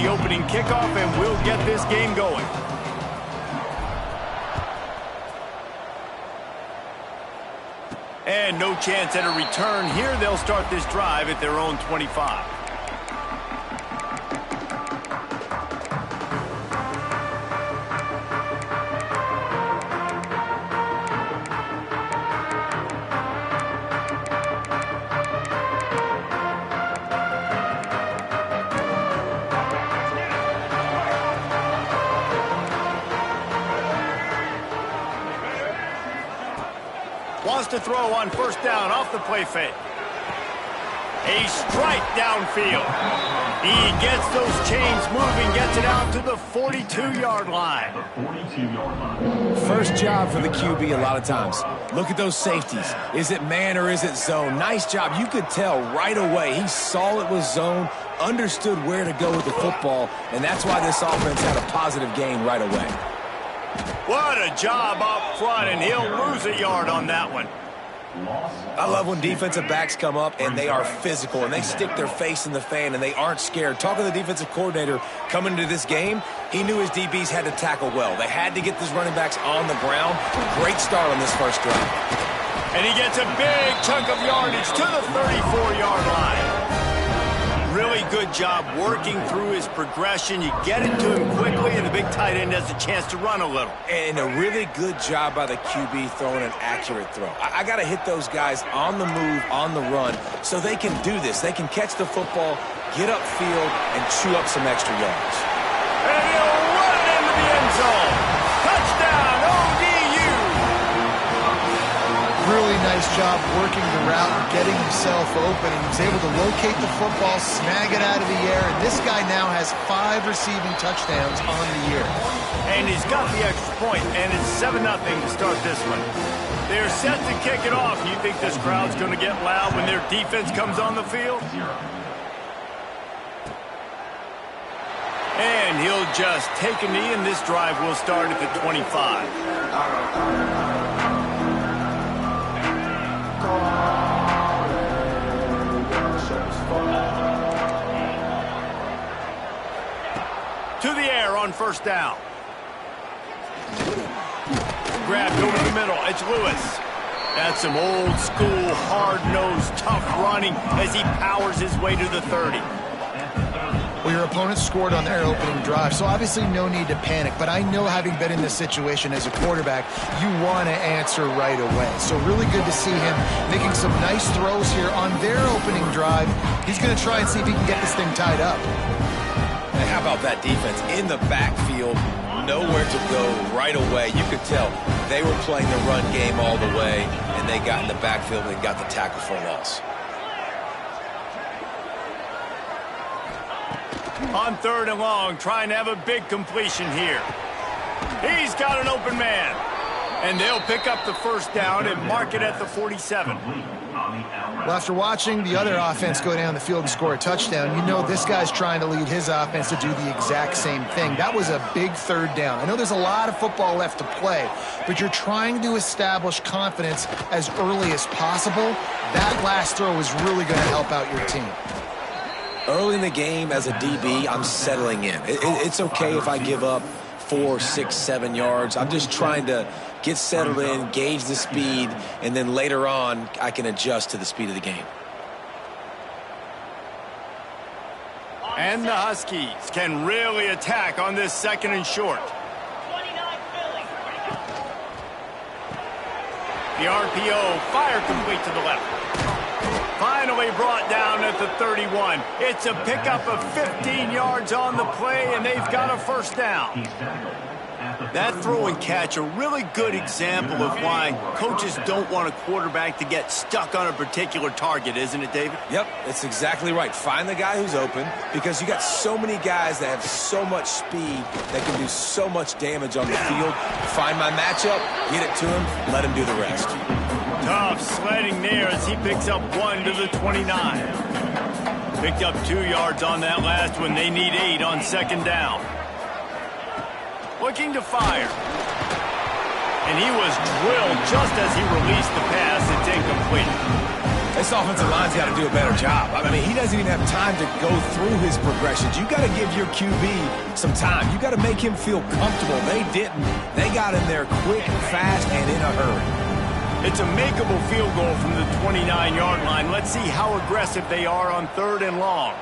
the opening kickoff, and we'll get this game going. And no chance at a return here. They'll start this drive at their own 25. Wants to throw on first down off the play fake. A strike downfield. He gets those chains moving, gets it out to the 42-yard line. First job for the QB a lot of times. Look at those safeties. Is it man or is it zone? Nice job. You could tell right away. He saw it was zone, understood where to go with the football, and that's why this offense had a positive gain right away. What a job up front, and he'll lose a yard on that one. I love when defensive backs come up and they are physical and they stick their face in the fan and they aren't scared. Talking to the defensive coordinator coming into this game, he knew his DBs had to tackle well. They had to get these running backs on the ground. Great start on this first drive. And he gets a big chunk of yardage to the 34-yard line. Really good job working through his progression. You get it to him quickly, and the big tight end has a chance to run a little. And a really good job by the QB throwing an accurate throw. I got to hit those guys on the move, on the run, so they can do this. They can catch the football, get upfield, and chew up some extra yards. And he'll run it into the end zone. Touchdown, ODU! Really nice job working the route and getting himself open. He was able to locate the football, snag it out of the air, and this guy now has 5 receiving touchdowns on the year. And he's got the extra point, and it's 7-0 to start this one. They're set to kick it off. You think this crowd's going to get loud when their defense comes on the field? And he'll just take a knee, and this drive will start at the 25. To the air on first down. Grabbed over the middle. It's Lewis. That's some old school, hard-nosed, tough running as he powers his way to the 30. Well, your opponent scored on their opening drive, so obviously no need to panic. But I know, having been in this situation as a quarterback, you want to answer right away. So really good to see him making some nice throws here on their opening drive. He's going to try and see if he can get this thing tied up. And how about that defense in the backfield, nowhere to go right away. You could tell they were playing the run game all the way, and they got in the backfield and got the tackle for a loss. On 3rd and long, trying to have a big completion here. He's got an open man. And they'll pick up the first down and mark it at the 47. Well, after watching the other offense go down the field and score a touchdown, you know this guy's trying to lead his offense to do the exact same thing. That was a big 3rd down. I know there's a lot of football left to play, but you're trying to establish confidence as early as possible. That last throw is really going to help out your team. Early in the game, as a DB, I'm settling in. It's okay if I give up 4, 6, 7 yards. I'm just trying to get settled in, gauge the speed, and then later on, I can adjust to the speed of the game. And the Huskies can really attack on this 2nd and short. The RPO, fire complete to the left. Finally brought down at the 31. It's a pickup of 15 yards on the play, and they've got a first down. That throw and catch, a really good example of why coaches don't want a quarterback to get stuck on a particular target, isn't it, David? Yep, that's exactly right. Find the guy who's open, because you got so many guys that have so much speed that can do so much damage on the field. Find my matchup, get it to him, let him do the rest. Tough sledding there as he picks up 1 to the 29. Picked up 2 yards on that last one. They need 8 on 2nd down. Looking to fire. And he was drilled just as he released the pass. It's incomplete. This offensive line's got to do a better job. I mean, he doesn't even have time to go through his progressions. You got to give your QB some time. You got to make him feel comfortable. They didn't. They got in there quick, fast, and in a hurry. It's a makeable field goal from the 29-yard line. Let's see how aggressive they are on 3rd and long.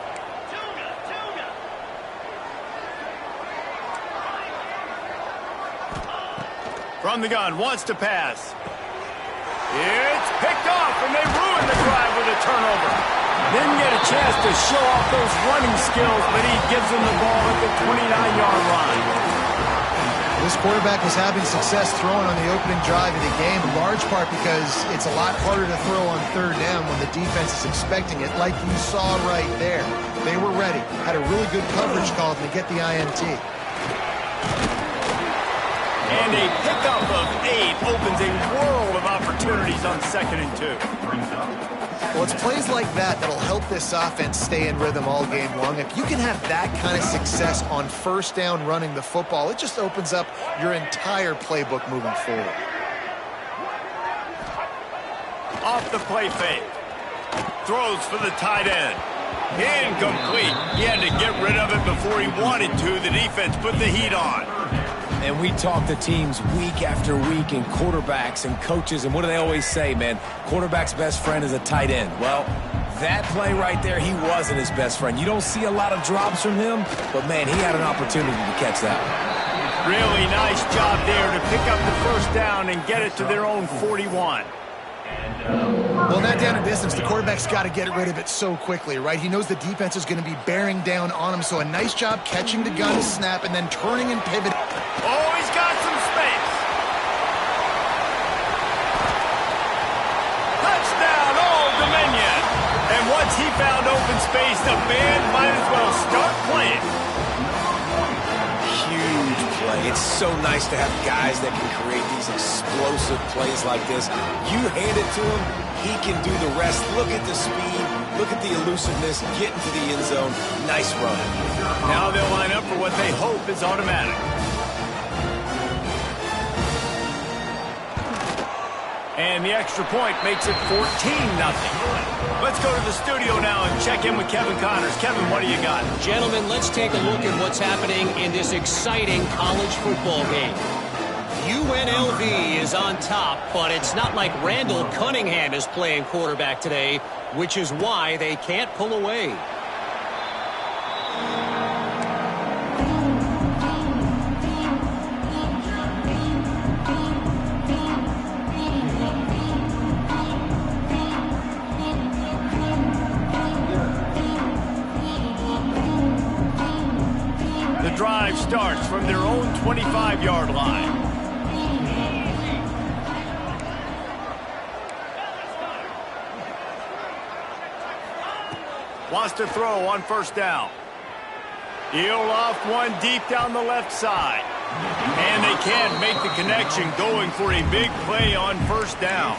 From the gun, wants to pass. It's picked off, and they ruined the drive with a turnover. Didn't get a chance to show off those running skills, but he gives them the ball at the 29-yard line. This quarterback was having success throwing on the opening drive of the game, in large part because it's a lot harder to throw on 3rd down when the defense is expecting it, like you saw right there. They were ready, had a really good coverage call to get the INT. And a pickup of 8 opens a world of opportunities on 2nd and 2. Well, it's plays like that that'll help this offense stay in rhythm all game long. If you can have that kind of success on 1st down running the football, it just opens up your entire playbook moving forward. Off the play fake. Throws for the tight end. Incomplete. He had to get rid of it before he wanted to. The defense put the heat on. And we talk to teams week after week and quarterbacks and coaches, and what do they always say, man? Quarterback's best friend is a tight end. Well, that play right there, he wasn't his best friend. You don't see a lot of drops from him, but, man, he had an opportunity to catch that one. Really nice job there to pick up the 1st down and get it to their own 41. Well, not down in distance. The quarterback's got to get rid of it so quickly, right? He knows the defense is going to be bearing down on him, so a nice job catching the gun to snap and then turning and pivoting. Oh, he's got some space. Touchdown, Old Dominion. And once he found open space, the band might as well start playing. Huge play. It's so nice to have guys that can create these explosive plays like this. You hand it to him, he can do the rest. Look at the speed. Look at the elusiveness. Get into the end zone. Nice run. Now they'll line up for what they hope is automatic. And the extra point makes it 14-0. Let's go to the studio now and check in with Kevin Connors. Kevin, what do you got? Gentlemen, let's take a look at what's happening in this exciting college football game. UNLV is on top, but it's not like Randall Cunningham is playing quarterback today, which is why they can't pull away. The drive starts from their own 25-yard line. Wants to throw on 1st down. He'll off one deep down the left side. And they can't make the connection, going for a big play on 1st down.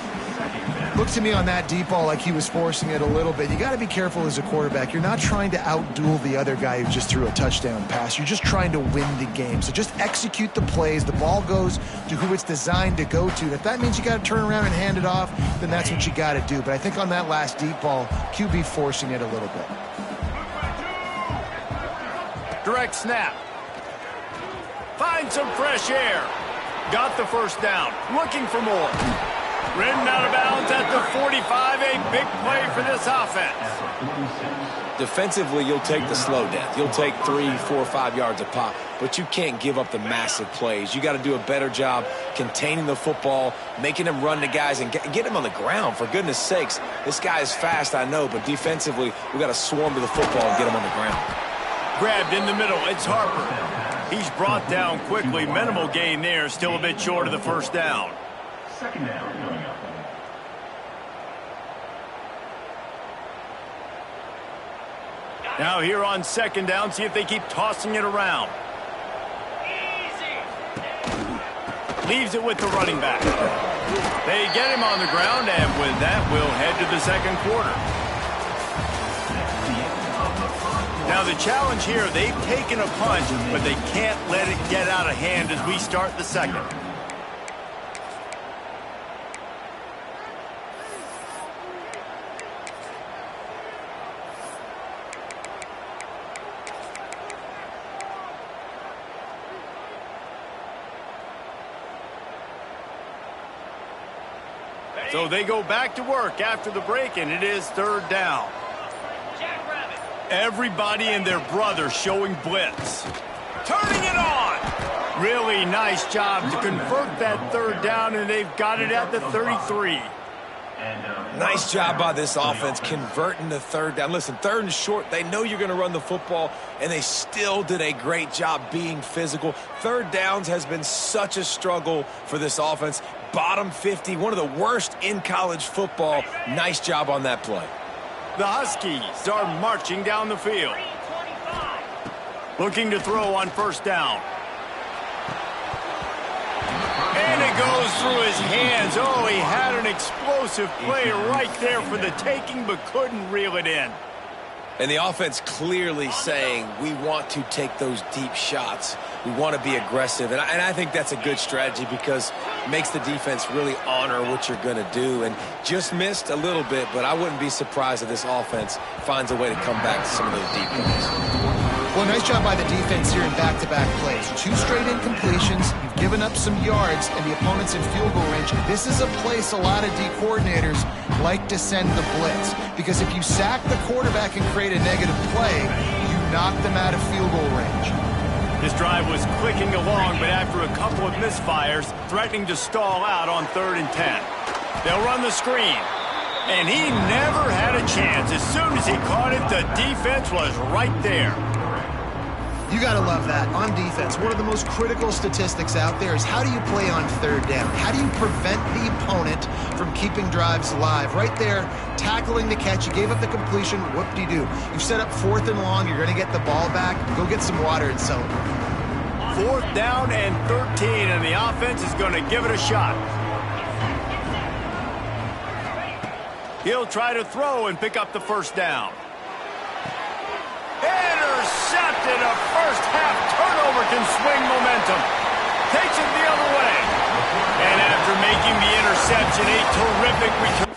Looked to me on that deep ball like he was forcing it a little bit. You got to be careful as a quarterback. You're not trying to outduel the other guy who just threw a touchdown pass. You're just trying to win the game. So just execute the plays. The ball goes to who it's designed to go to. If that means you got to turn around and hand it off, then that's what you got to do. But I think on that last deep ball, QB forcing it a little bit. Direct snap. Find some fresh air. Got the 1st down. Looking for more. Ridden out of bounds at the 45. A big play for this offense. Defensively, you'll take the slow death. You'll take 3, 4, 5 yards a pop, but you can't give up the massive plays. You got to do a better job containing the football, making them run the guys, and get them on the ground. For goodness sakes, this guy is fast, I know, but defensively, we got to swarm to the football and get him on the ground. Grabbed in the middle. It's Harper. He's brought down quickly. Minimal gain there. Still a bit short of the 1st down. 2nd down coming up. Now here on 2nd down, see if they keep tossing it around. Leaves it with the running back. They get him on the ground, and with that, we'll head to the 2nd quarter. Now the challenge here, they've taken a punch, but they can't let it get out of hand as we start the 2nd. So they go back to work after the break, and it is third down. Everybody and their brother showing blitz. Turning it on. Really nice job to convert that third down, and they've got it at the 33. Nice job by this offense converting the third down. Listen, third and short, they know you're going to run the football, and they still did a great job being physical. Third downs has been such a struggle for this offense. Bottom 50, one of the worst in college football. Nice job on that play. The Huskies are marching down the field. Looking to throw on first down. And it goes through his hands. Oh, he had an explosive play right there for the taking, but couldn't reel it in. And the offense clearly saying, we want to take those deep shots. We want to be aggressive. And I think that's a good strategy because it makes the defense really honor what you're going to do. And just missed a little bit, but I wouldn't be surprised if this offense finds a way to come back to some of those deep points. Well, nice job by the defense here in back-to-back plays. 2 straight incompletions. You've given up some yards, and the opponent's in field goal range. This is a place a lot of D coordinators like to send the blitz, because if you sack the quarterback and create a negative play, you knock them out of field goal range. This drive was clicking along, but after a couple of misfires, threatening to stall out on 3rd and 10. They'll run the screen. And he never had a chance. As soon as he caught it, the defense was right there. You got to love that. On defense, one of the most critical statistics out there is how do you play on 3rd down? How do you prevent the opponent from keeping drives alive? Right there, tackling the catch. You gave up the completion. Whoop-de-doo. You've set up 4th and long. You're going to get the ball back. Go get some water and celebrate. 4th down and 13, and the offense is going to give it a shot. He'll try to throw and pick up the first down. Intercepted. A first-half turnover can swing momentum. Takes it the other way. And after making the interception, a terrific return.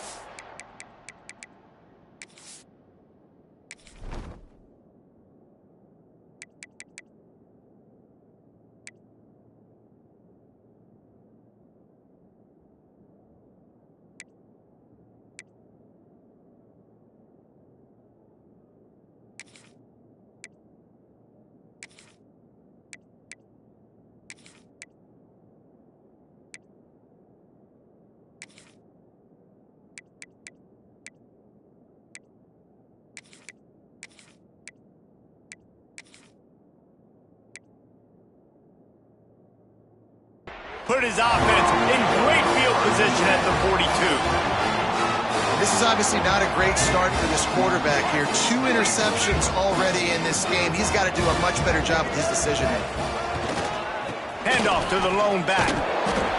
Put his offense in great field position at the 42. This is obviously not a great start for this quarterback here. 2 interceptions already in this game. He's got to do a much better job with his decision-making. Handoff to the lone back.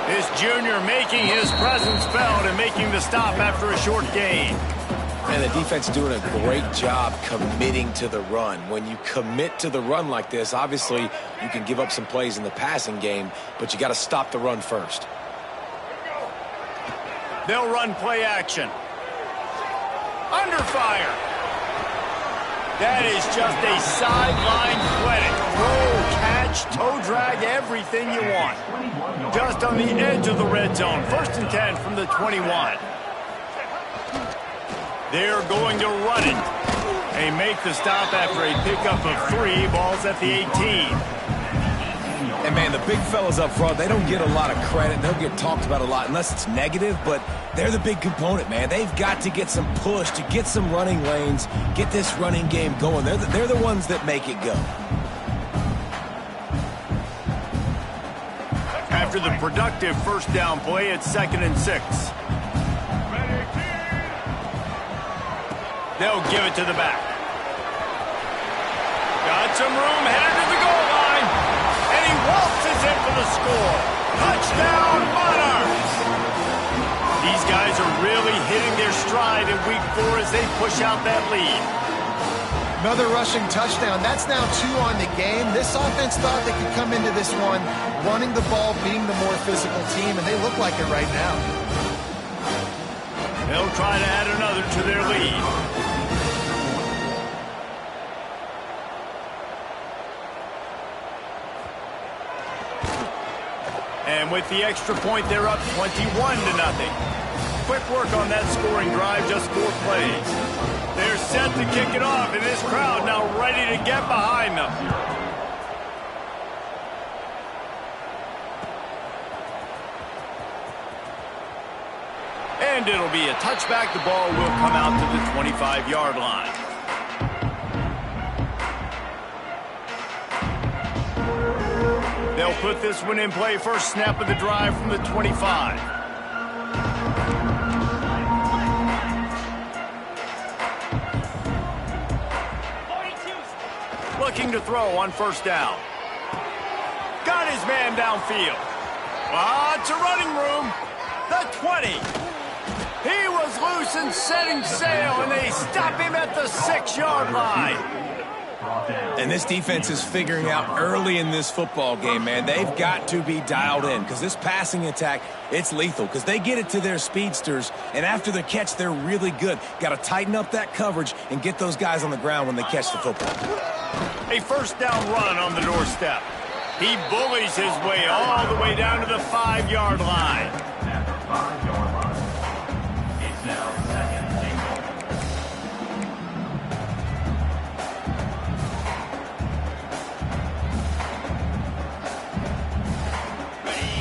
This junior making his presence felt and making the stop after a short gain. And the defense doing a great job committing to the run. When you commit to the run like this, obviously you can give up some plays in the passing game, but you got to stop the run first. They'll run play action. Under fire. That is just a sideline credit. Throw, catch, toe drag, everything you want. Just on the edge of the red zone. 1st and 10 from the 21. They're going to run it. They make the stop after a pickup of 3. Ball's at the 18. And, man, the big fellas up front, they don't get a lot of credit. They'll get talked about a lot unless it's negative, but they're the big component, man. They've got to get some push, to get some running lanes, get this running game going. They're the ones that make it go. After the productive first down play, it's 2nd and 6. They'll give it to the back. Got some room, headed to the goal line. And he waltzes in for the score. Touchdown, Monarchs! These guys are really hitting their stride in week 4 as they push out that lead. Another rushing touchdown. That's now 2 on the game. This offense thought they could come into this one running the ball, being the more physical team, and they look like it right now. They'll try to add another to their lead. And with the extra point, they're up 21-0. quick work on that scoring drive, just 4 plays. They're set to kick it off, and this crowd now ready to get behind them. And it'll be a touchback. The ball will come out to the 25-yard line. They'll put this one in play. First snap of the drive from the 25. Looking to throw on first down. Got his man downfield. Lots of running room. The 20. He was loose and setting sail, and they stop him at the 6-yard line. And this defense is figuring out early in this football game, man. They've got to be dialed in because this passing attack, it's lethal because they get it to their speedsters, and after the catch, they're really good. Got to tighten up that coverage and get those guys on the ground when they catch the football. A first down run on the doorstep. He bullies his way all the way down to the 5-yard line. It's now second and goal.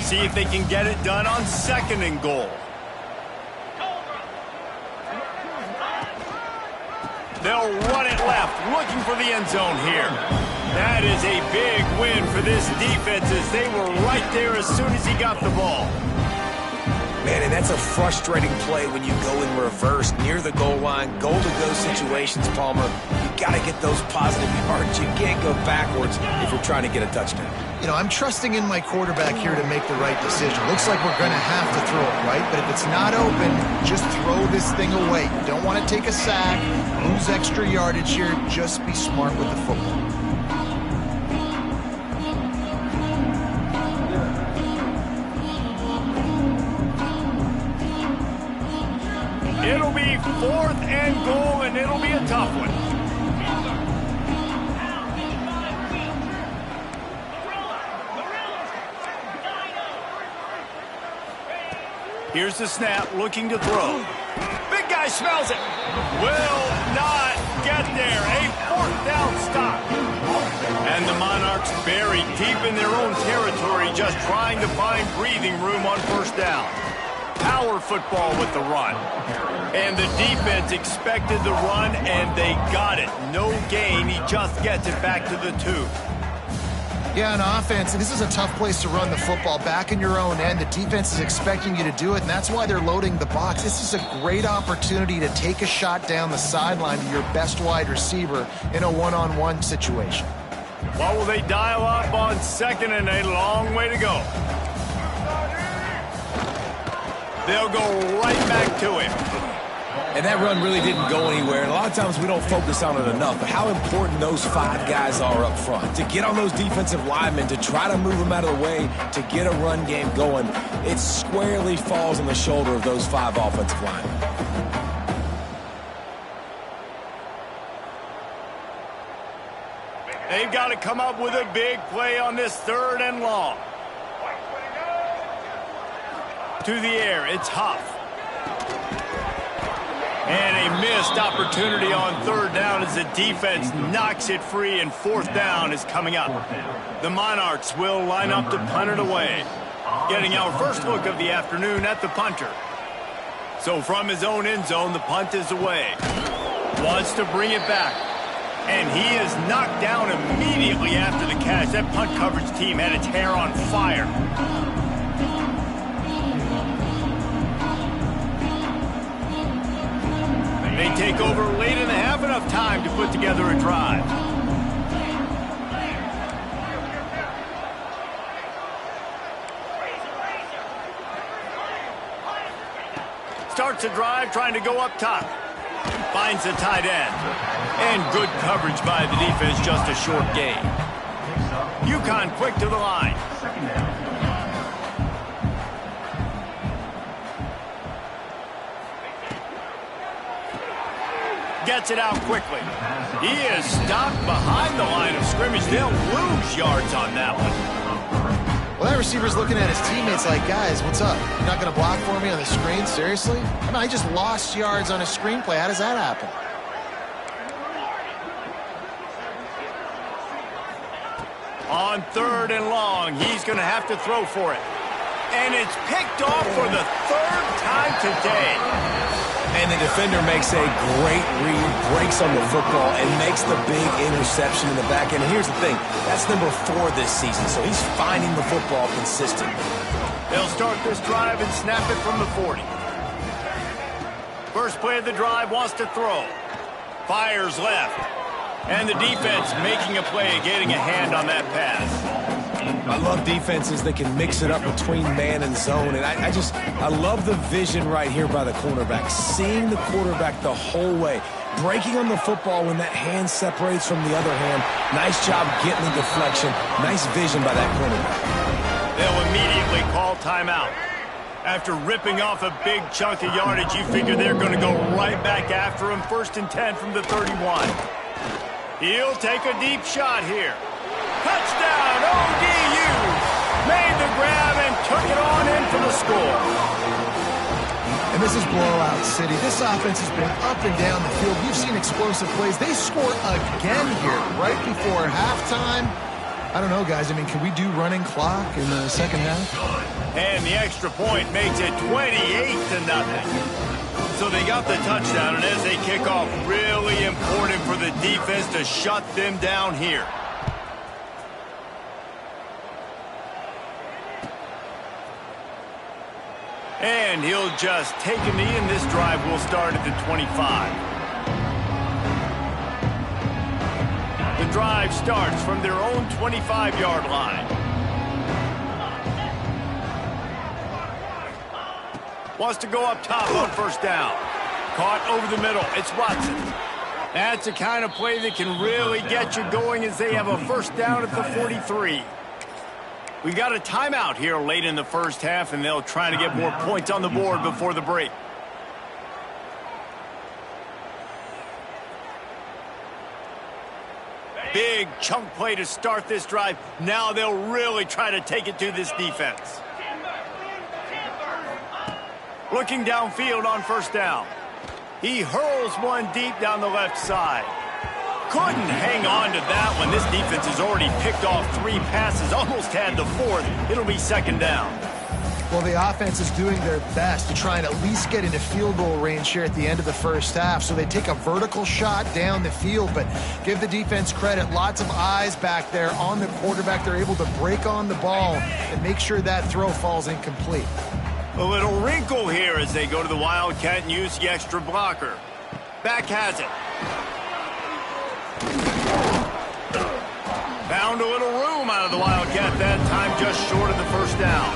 See if they can get it done on 2nd and goal. They'll run it left, looking for the end zone here. That is a big win for this defense as they were right there as soon as he got the ball. Man, and that's a frustrating play when you go in reverse near the goal line, goal-to-go situations, Palmer. You got to get those positive yards. You can't go backwards if you're trying to get a touchdown. You know, I'm trusting in my quarterback here to make the right decision. Looks like we're going to have to throw it, right? But if it's not open, just throw this thing away. You don't want to take a sack, lose extra yardage here. Just be smart with the football. It'll be 4th and goal, and it'll be a tough one. Here's the snap, looking to throw. Big guy smells it. Will not get there. A 4th down stop. And the Monarchs buried deep in their own territory, just trying to find breathing room on first down. Power football with the run. And the defense expected the run, and they got it. No gain. He just gets it back to the 2. Yeah, on offense, this is a tough place to run the football. Back in your own end, the defense is expecting you to do it, and that's why they're loading the box. This is a great opportunity to take a shot down the sideline to your best wide receiver in a one-on-one situation. What will they dial up on 2nd and a long way to go? They'll go right back to him. And that run really didn't go anywhere. And a lot of times we don't focus on it enough, but how important those 5 guys are up front. To get on those defensive linemen, to try to move them out of the way, to get a run game going, it squarely falls on the shoulder of those 5 offensive linemen. They've got to come up with a big play on this 3rd and long. To the air, it's Huff. And a missed opportunity on 3rd down as the defense knocks it free, and 4th down is coming up. The Monarchs will line up to punt it away. Getting our first look of the afternoon at the punter. So from his own end zone, the punt is away. Wants to bring it back. And he is knocked down immediately after the catch. That punt coverage team had its hair on fire. They take over late and have enough time to put together a drive. Starts a drive trying to go up top. Finds the tight end. And good coverage by the defense, just a short gain. UConn quick to the line. Gets it out quickly. He is stopped behind the line of scrimmage. They'll lose yards on that one. Well, that receiver's looking at his teammates like, guys, what's up? You're not going to block for me on the screen? Seriously? I mean, I just lost yards on a screenplay. How does that happen? On 3rd and long, he's going to have to throw for it. And it's picked off for the 3rd time today. And the defender makes a great read, breaks on the football, and makes the big interception in the back end. And here's the thing, that's number 4 this season, so he's finding the football consistently. They'll start this drive and snap it from the 40. First play of the drive, wants to throw. Fires left. And the defense making a play, getting a hand on that pass. I love defenses that can mix it up between man and zone, and I love the vision right here by the cornerback, seeing the quarterback the whole way, breaking on the football when that hand separates from the other hand. Nice job getting the deflection. Nice vision by that cornerback. They'll immediately call timeout. After ripping off a big chunk of yardage, you figure they're going to go right back after him. 1st and 10 from the 31. He'll take a deep shot here. Touchdown, ODU! Made the grab and took it on in for the score. And this is blowout city. This offense has been up and down the field. We've seen explosive plays. They score again here right before halftime. I don't know, guys. I mean, can we do running clock in the second half? And the extra point makes it 28-0. So they got the touchdown, and as they kick off, really important for the defense to shut them down here. And he'll just take a knee, and this drive will start at the 25. The drive starts from their own 25-yard line. Wants to go up top on 1st down. Caught over the middle. It's Watson. That's the kind of play that can really get you going as they have a 1st down at the 43. We got a timeout here late in the 1st half, and they'll try to get more points on the board before the break. Big chunk play to start this drive. Now they'll really try to take it to this defense. Looking downfield on 1st down. He hurls one deep down the left side. Couldn't hang on to that one. This defense has already picked off 3 passes, almost had the 4th. It'll be 2nd down. Well, the offense is doing their best to try and at least get into field goal range here at the end of the 1st half. So they take a vertical shot down the field, but give the defense credit. Lots of eyes back there on the quarterback. They're able to break on the ball and make sure that throw falls incomplete. A little wrinkle here as they go to the Wildcat and use the extra blocker. Back has it. Found a little room out of the Wildcat that time, just short of the 1st down.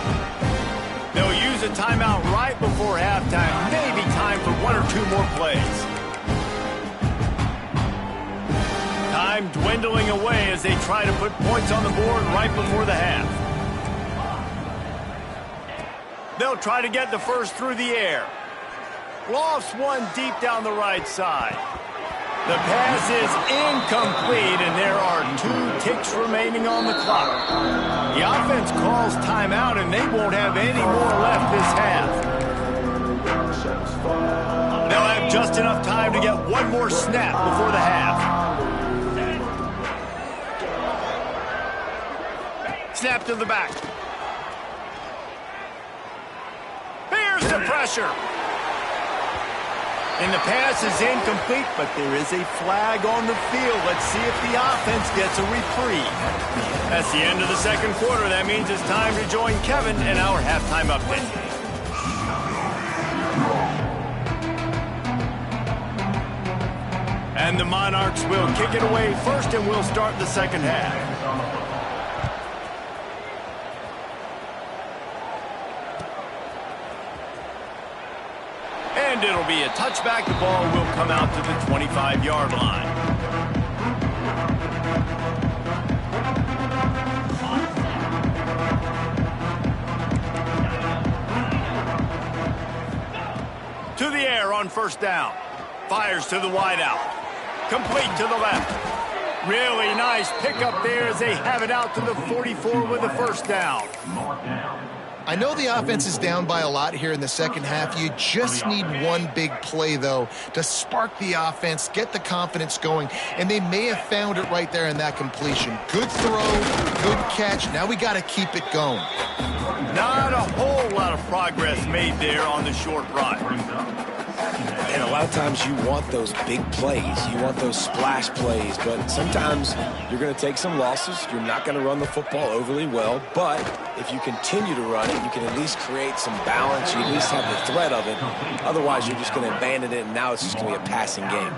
They'll use a timeout right before halftime. Maybe time for 1 or 2 more plays. Time dwindling away as they try to put points on the board right before the half. They'll try to get the 1st through the air. Lofts one deep down the right side. The pass is incomplete, and there are 2 ticks remaining on the clock. The offense calls timeout, and they won't have any more left this half. They'll have just enough time to get 1 more snap before the half. Snap to the back. Here's the pressure. And the pass is incomplete, but there is a flag on the field. Let's see if the offense gets a reprieve. That's the end of the 2nd quarter. That means it's time to join Kevin in our halftime update. And the Monarchs will kick it away first, and we'll start the 2nd half. And it'll be a touchback. The ball will come out to the 25-yard line. To the air on 1st down. Fires to the wideout. Complete to the left. Really nice pickup there as they have it out to the 44 with a first down. I know the offense is down by a lot here in the second half. You just need one big play, though, to spark the offense, get the confidence going, and they may have found it right there in that completion. Good throw, good catch. Now we got to keep it going. Not a whole lot of progress made there on the short run. And a lot of times you want those big plays. You want those splash plays. But sometimes you're going to take some losses. You're not going to run the football overly well. But if you continue to run it, you can at least create some balance. You at least have the threat of it. Otherwise, you're just going to abandon it, and now it's just going to be a passing game.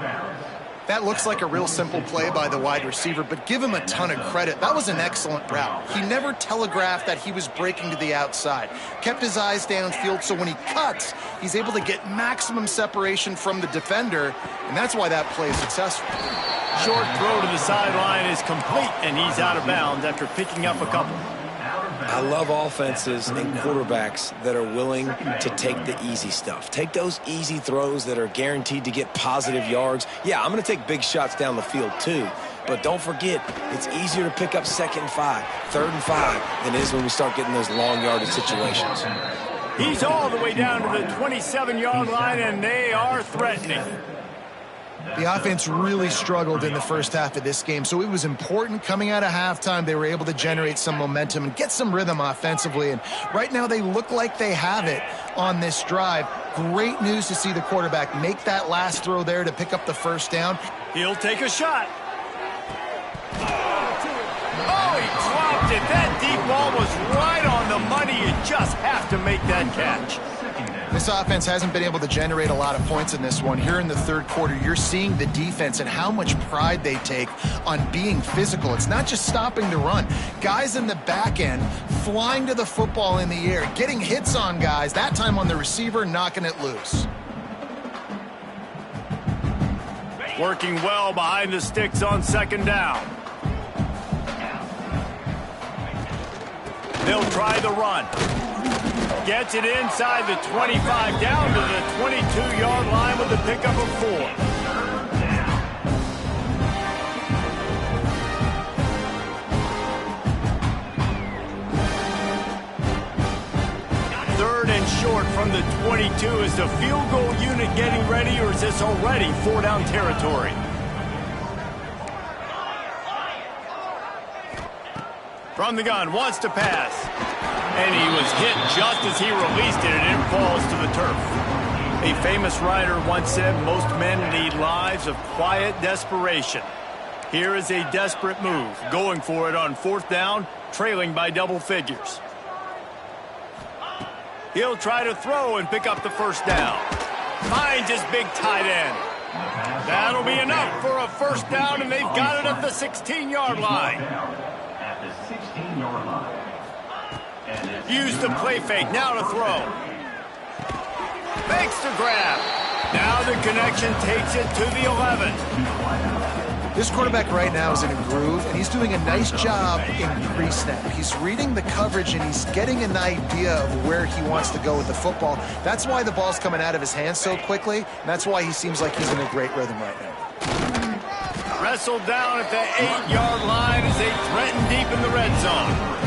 That looks like a real simple play by the wide receiver, but give him a ton of credit. That was an excellent route. He never telegraphed that he was breaking to the outside. Kept his eyes downfield, so when he cuts, he's able to get maximum separation from the defender, and that's why that play is successful. Short throw to the sideline is complete, and he's out of bounds after picking up a couple. I love offenses and quarterbacks that are willing to take the easy stuff. Take those easy throws that are guaranteed to get positive yards. Yeah, I'm going to take big shots down the field too. But don't forget, it's easier to pick up 2nd and 5, 3rd and 5 than it is when we start getting those long yardage situations. He's all the way down to the 27-yard line, and they are threatening. The offense really struggled in the first half of this game, so it was important coming out of halftime they were able to generate some momentum and get some rhythm offensively. And right now they look like they have it on this drive. Great news to see the quarterback make that last throw there to pick up the first down. He'll take a shot. Oh, he dropped it. That deep ball was right on the money. You just have to make that catch. This offense hasn't been able to generate a lot of points in this one. Here in the third quarter, you're seeing the defense and how much pride they take on being physical. It's not just stopping the run. Guys in the back end flying to the football in the air, getting hits on guys, that time on the receiver, knocking it loose. Working well behind the sticks on 2nd down. They'll try the run. Gets it inside the 25, down to the 22-yard line with the pickup of 4. 3rd and short from the 22. Is the field goal unit getting ready, or is this already 4-down territory? From the gun, wants to pass. And he was hit just as he released it, and it falls to the turf. A famous writer once said, most men lead lives of quiet desperation. Here is a desperate move, going for it on 4th down, trailing by double figures. He'll try to throw and pick up the first down. Finds his big tight end. That'll be enough for a first down, and they've got it at the 16-yard line. Use the play fake, now to throw. Fakes to grab. Now the connection takes it to the 11. This quarterback right now is in a groove, and he's doing a nice job in pre-snap. He's reading the coverage, and he's getting an idea of where he wants to go with the football. That's why the ball's coming out of his hands so quickly, and that's why he seems like he's in a great rhythm right now. Wrestled down at the 8-yard line as they threaten deep in the red zone.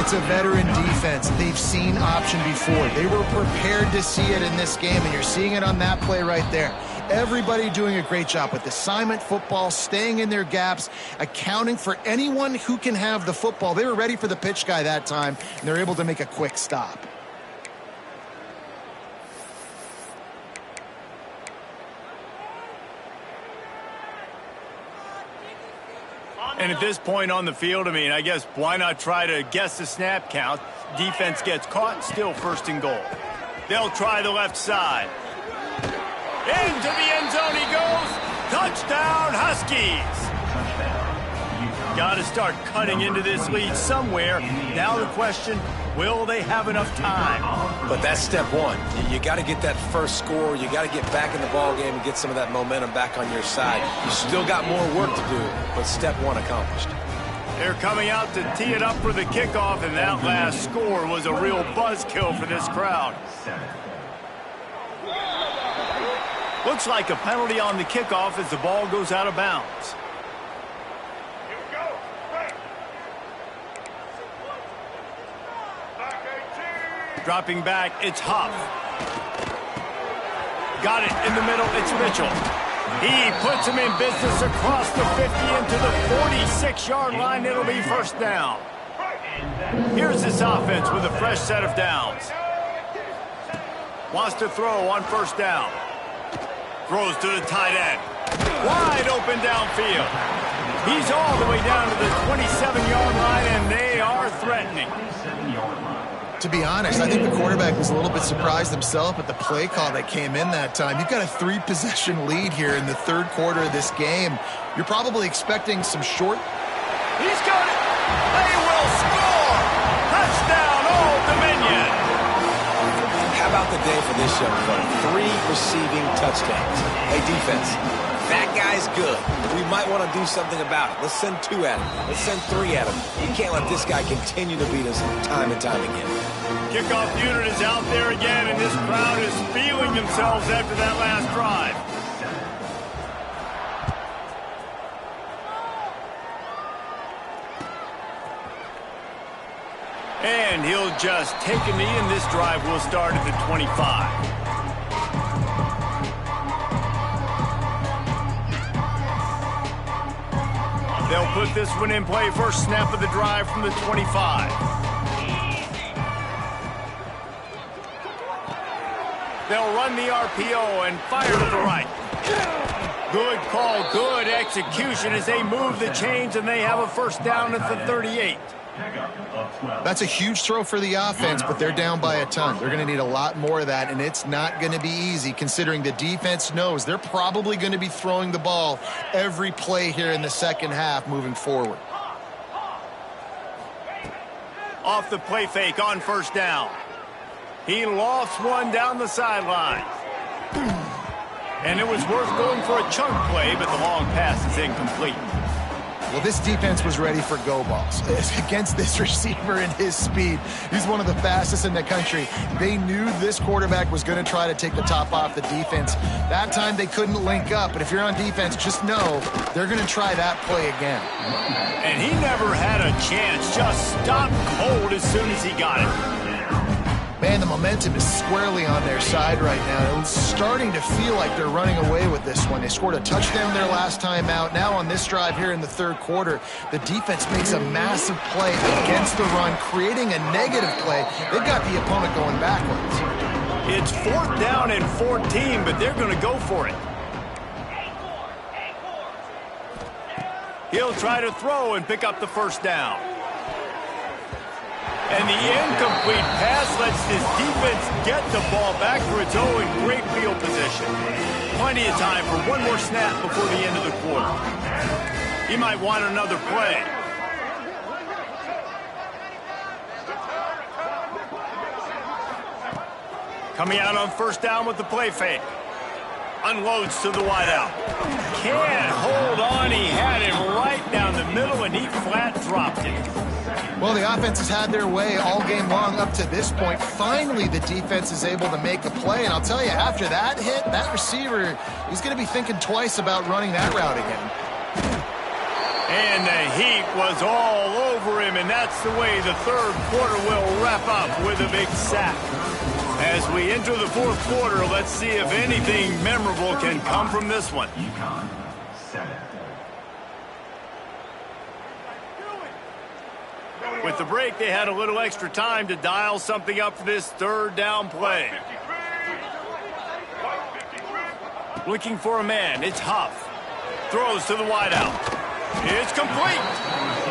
It's a veteran defense. They've seen option before. They were prepared to see it in this game, and you're seeing it on that play right there. Everybody doing a great job with assignment football, staying in their gaps, accounting for anyone who can have the football. They were ready for the pitch guy that time, and they're able to make a quick stop. And at this point on the field, I mean, I guess why not try to guess the snap count? Defense gets caught, still 1st and goal. They'll try the left side. Into the end zone he goes. Touchdown, Huskies. Got to start cutting into this lead somewhere. Now the question, will they have enough time? But that's step one. You got to get that first score. You got to get back in the ball game and get some of that momentum back on your side. You still got more work to do, but step one accomplished. They're coming out to tee it up for the kickoff, and that last score was a real buzzkill for this crowd. Looks like a penalty on the kickoff as the ball goes out of bounds. Dropping back, it's Huff. Got it in the middle, it's Mitchell. He puts him in business across the 50 into the 46-yard line. It'll be first down. Here's this offense with a fresh set of downs. Wants to throw on first down. Throws to the tight end. Wide open downfield. He's all the way down to the 27-yard line, and they are threatening. To be honest, I think the quarterback was a little bit surprised himself at the play call that came in that time. You've got a 3-possession lead here in the third quarter of this game. You're probably expecting some short. He's got it. They will score. Touchdown, Old Dominion. How about the day for this young fella? 3 receiving touchdowns. Hey, defense, that guy's good. We might want to do something about it. Let's send 2 at him. Let's send 3 at him. You can't let this guy continue to beat us time and time again. Kickoff unit is out there again, and this crowd is feeling themselves after that last drive. And he'll just take a knee, and this drive will start at the 25. They'll put this one in play. First snap of the drive from the 25. They'll run the RPO and fire to the right. Good call, good execution as they move the chains, and they have a first down at the 38. That's a huge throw for the offense, but they're down by a ton. They're going to need a lot more of that, and it's not going to be easy considering the defense knows they're probably going to be throwing the ball every play here in the second half moving forward. Off the play fake on first down. He lost one down the sideline. And it was worth going for a chunk play, but the long pass is incomplete. Well, this defense was ready for go balls against this receiver and his speed. He's one of the fastest in the country. They knew this quarterback was going to try to take the top off the defense. That time they couldn't link up, but if you're on defense, just know they're going to try that play again. And he never had a chance. Just stopped cold as soon as he got it. Man, the momentum is squarely on their side right now. It's starting to feel like they're running away with this one. They scored a touchdown their last time out. Now on this drive here in the third quarter, the defense makes a massive play against the run, creating a negative play. They've got the opponent going backwards. It's 4th down and 14, but they're going to go for it. He'll try to throw and pick up the first down. And the incomplete pass lets this defense get the ball back for its own in great field position. Plenty of time for one more snap before the end of the quarter. He might want another play. Coming out on first down with the play fake. Unloads to the wideout. Can't hold on. He had him right down the middle, and he flat dropped it. Well, the offense has had their way all game long up to this point. Finally, the defense is able to make a play. And I'll tell you, after that hit, that receiver, he's going to be thinking twice about running that route again. And the heat was all over him, and that's the way the third quarter will wrap up with a big sack. As we enter the fourth quarter, let's see if anything memorable can come from this one. UConn 7. With the break, they had a little extra time to dial something up for this third down play. Looking for a man, it's Huff. Throws to the wideout. It's complete.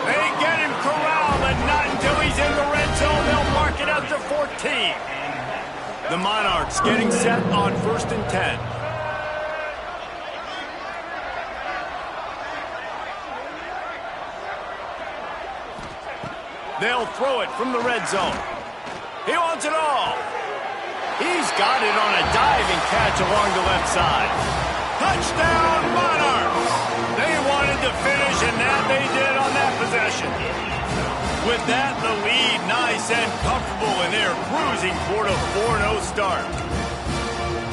They get him corralled, and not until he's in the red zone, they'll mark it up to 14. The Monarchs getting set on 1st and 10. They'll throw it from the red zone. He wants it all. He's got it on a diving catch along the left side. Touchdown, Monarchs! They wanted to finish, and that they did on that possession. With that, the lead nice and comfortable, and they're cruising toward a 4-0 start.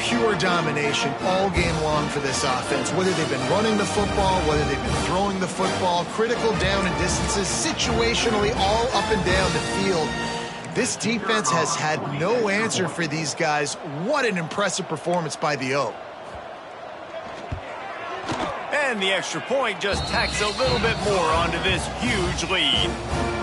Pure domination all game long for this offense. Whether they've been running the football, whether they've been throwing the football, critical down and distances, situationally all up and down the field. This defense has had no answer for these guys. What an impressive performance by the O. And the extra point just tacks a little bit more onto this huge lead.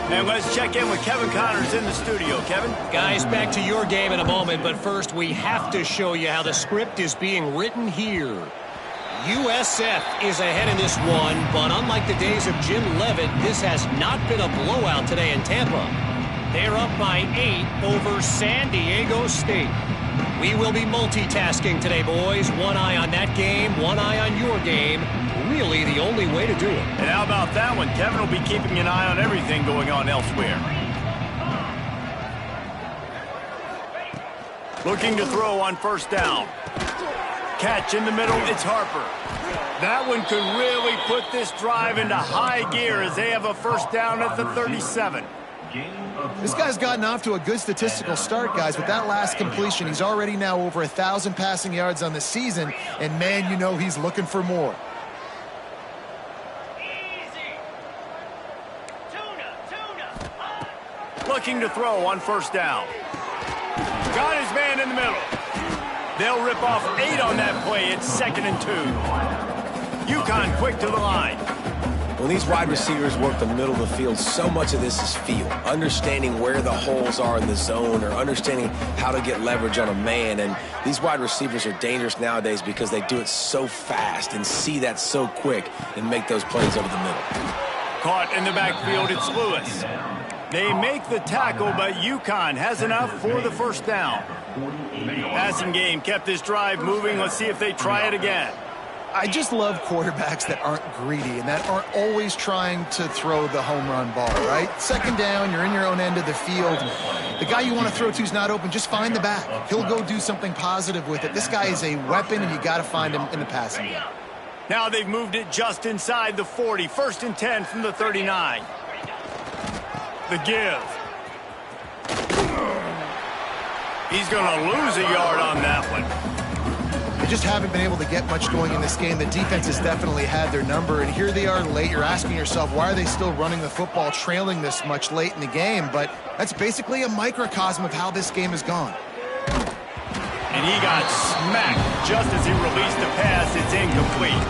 And let's check in with Kevin Connors in the studio. Kevin? Guys, back to your game in a moment, but first we have to show you how the script is being written here. USF is ahead in this one, but unlike the days of Jim Leavitt, this has not been a blowout today in Tampa. They're up by 8 over San Diego State. We will be multitasking today, boys. One eye on that game, one eye on your game. Really the only way to do it. And how about that one? Kevin will be keeping an eye on everything going on elsewhere. Looking to throw on first down. Catch in the middle, it's Harper. That one could really put this drive into high gear as they have a first down at the 37. This guy's gotten off to a good statistical start, guys. With that last completion, he's already now over 1,000 passing yards on the season, and man, you know he's looking for more. Looking to throw on first down. Got his man in the middle. They'll rip off 8 on that play. It's 2nd and 2. UConn quick to the line. When these wide receivers work the middle of the field, so much of this is feel. Understanding where the holes are in the zone or understanding how to get leverage on a man. And these wide receivers are dangerous nowadays because they do it so fast and see that so quick and make those plays over the middle. Caught in the backfield, it's Lewis. They make the tackle, but UConn has enough for the first down. Passing game kept this drive moving. Let's see if they try it again. I just love quarterbacks that aren't greedy and that aren't always trying to throw the home run ball, right? Second down, you're in your own end of the field. The guy you want to throw to is not open. Just find the back. He'll go do something positive with it. This guy is a weapon, and you got to find him in the passing game. Now they've moved it just inside the 40. 1st and 10 from the 39. The give. He's going to lose a yard on that one. They just haven't been able to get much going in this game. The defense has definitely had their number, and here they are late. You're asking yourself, why are they still running the football, trailing this much late in the game? But that's basically a microcosm of how this game has gone. And he got smacked just as he released the pass. It's incomplete.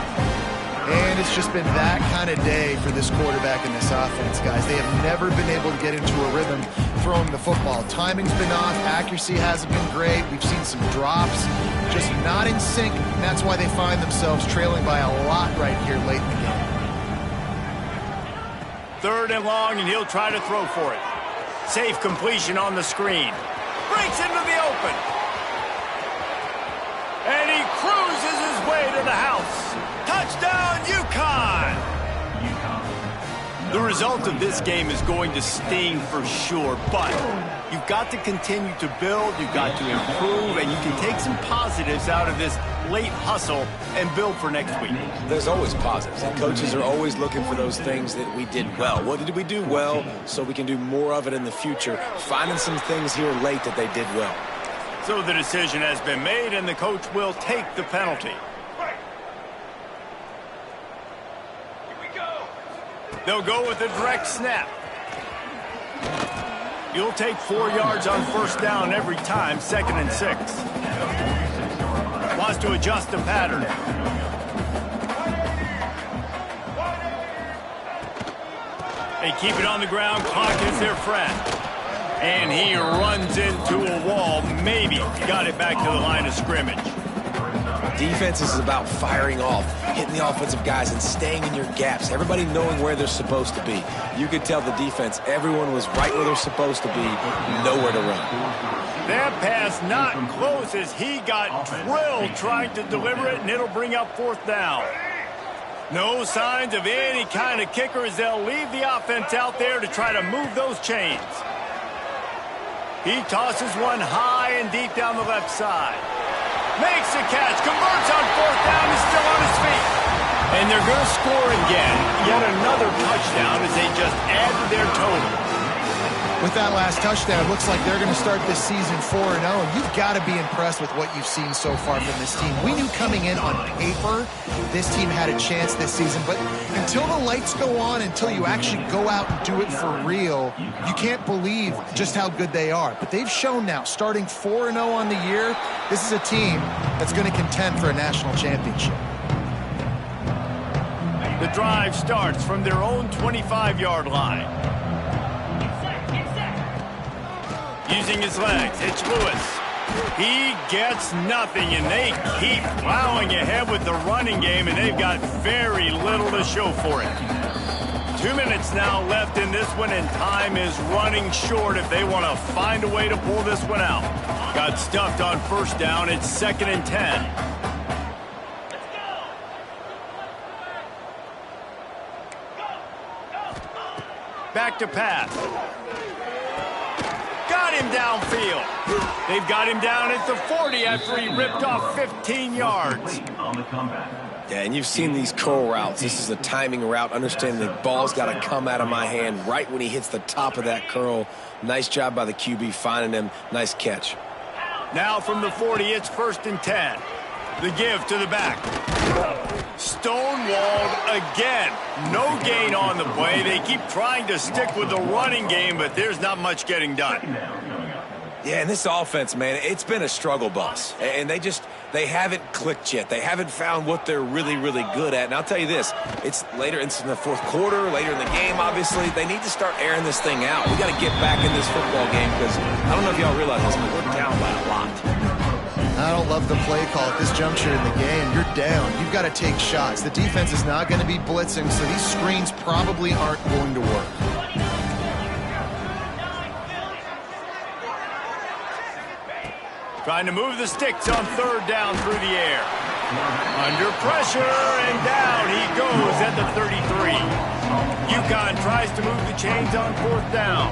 And it's just been that kind of day for this quarterback and this offense, guys. They have never been able to get into a rhythm throwing the football. Timing's been off. Accuracy hasn't been great. We've seen some drops. Just not in sync. And that's why they find themselves trailing by a lot right here late in the game. 3rd and long, and he'll try to throw for it. Safe completion on the screen. Breaks into the open. And he cruises his way to the house. Touchdown, UConn! The result of this game is going to sting for sure, but you've got to continue to build, you've got to improve, and you can take some positives out of this late hustle and build for next week. There's always positives, and coaches are always looking for those things that we did well. What did we do well so we can do more of it in the future? Finding some things here late that they did well. So the decision has been made, and the coach will take the penalty. They'll go with a direct snap. You'll take 4 yards on first down every time, 2nd and 6. Wants to adjust the pattern. They keep it on the ground. Clock is their friend. And he runs into a wall. Maybe got it back to the line of scrimmage. Defense is about firing off, hitting the offensive guys, and staying in your gaps. Everybody knowing where they're supposed to be. You could tell the defense, everyone was right where they're supposed to be, nowhere to run. That pass not close as he got drilled trying to deliver it, and it'll bring up 4th down. No signs of any kind of kicker as they'll leave the offense out there to try to move those chains. He tosses one high and deep down the left side. Makes the catch, converts on 4th down, is still on his feet. And they're going to score again. Yet another touchdown as they just add to their total. With that last touchdown, it looks like they're going to start this season 4-0. And you've got to be impressed with what you've seen so far from this team. We knew coming in on paper this team had a chance this season, but until the lights go on, until you actually go out and do it for real, you can't believe just how good they are. But they've shown now, starting 4-0 on the year, this is a team that's going to contend for a national championship. The drive starts from their own 25-yard line. Using his legs, it's Lewis. He gets nothing, and they keep plowing ahead with the running game, and they've got very little to show for it. 2 minutes now left in this one, and time is running short if they want to find a way to pull this one out. Got stuffed on first down. It's 2nd and 10. Back to pass. Got him downfield. They've got him down at the 40 after he ripped off 15 yards. Yeah, and you've seen these curl routes. This is a timing route. Understanding the ball's got to come out of my hand right when he hits the top of that curl. Nice job by the QB finding him. Nice catch. Now from the 40, it's 1st and 10. The give to the back. Stonewalled again. No gain on the play. They keep trying to stick with the running game, but there's not much getting done. Yeah, and this offense, man, it's been a struggle bus. And they haven't clicked yet. They haven't found what they're really, really good at. And I'll tell you this, it's later in the fourth quarter, later in the game, obviously. They need to start airing this thing out. We got to get back in this football game because I don't know if y'all realize this, but we're down by a lot. I don't love the play call at this juncture in the game. You're down. You've got to take shots. The defense is not going to be blitzing, so these screens probably aren't going to work. Trying to move the sticks on 3rd down through the air. Under pressure, and down he goes at the 33. UConn tries to move the chains on 4th down.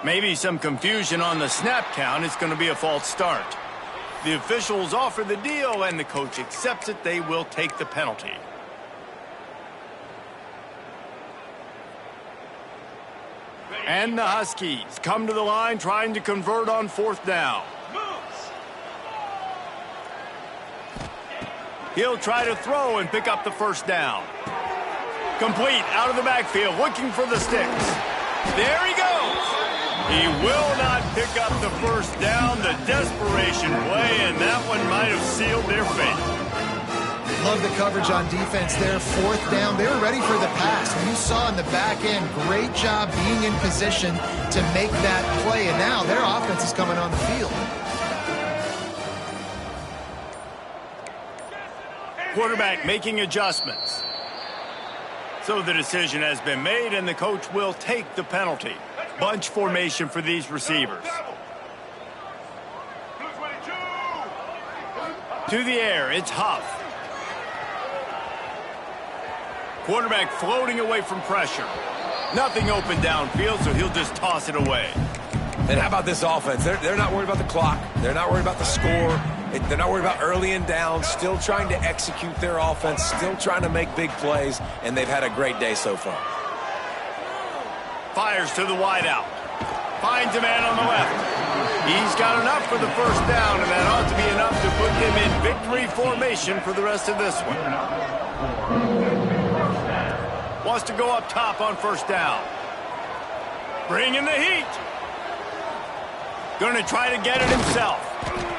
Maybe some confusion on the snap count. It's going to be a false start. The officials offer the deal, and the coach accepts it. They will take the penalty. And the Huskies come to the line trying to convert on 4th down. He'll try to throw and pick up the 1st down. Complete out of the backfield, looking for the sticks. There he goes. He will not pick up the 1st down. The desperation play, and that one might have sealed their fate. Love the coverage on defense there. 4th down. They were ready for the pass. And you saw in the back end, great job being in position to make that play. And now their offense is coming on the field. Quarterback making adjustments. So the decision has been made, and the coach will take the penalty. Bunch formation for these receivers. To the air, it's Huff. Quarterback floating away from pressure. Nothing open downfield, so he'll just toss it away. And how about this offense? They're not worried about the clock. They're not worried about the score. They're not worried about early and down. Still trying to execute their offense. Still trying to make big plays. And they've had a great day so far. Fires to the wideout. Finds a man on the left. He's got enough for the 1st down, and that ought to be enough to put them in victory formation for the rest of this one. Wants to go up top on 1st down. Bring in the heat. Going to try to get it himself.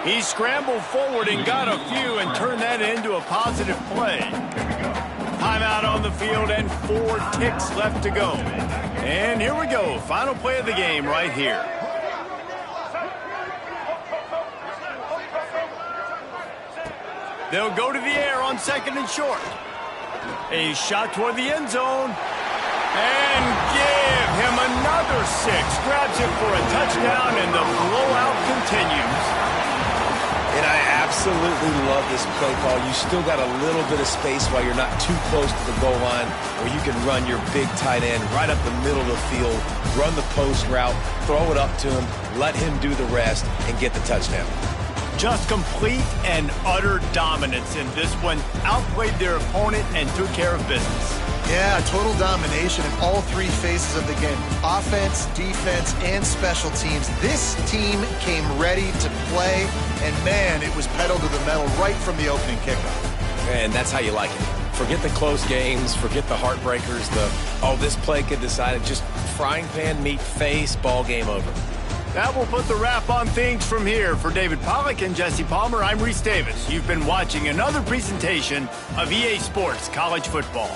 He scrambled forward and got a few and turned that into a positive play. Timeout on the field and 4 ticks left to go. And here we go. Final play of the game right here. They'll go to the air on 2nd and short. A shot toward the end zone. And give him another 6. Grabs it for a touchdown, and the blowout continues. And I absolutely love this play call. You still got a little bit of space while you're not too close to the goal line where you can run your big tight end right up the middle of the field, run the post route, throw it up to him, let him do the rest, and get the touchdown. Just complete and utter dominance in this one. Outplayed their opponent and took care of business. Yeah, total domination in all three phases of the game. Offense, defense, and special teams. This team came ready to play, and man, it was pedal to the metal right from the opening kickoff. And that's how you like it. Forget the close games, forget the heartbreakers, this play could decide it. Just frying pan, meat face, ball game over. That will put the wrap on things from here. For David Pollack and Jesse Palmer, I'm Reese Davis. You've been watching another presentation of EA Sports College Football.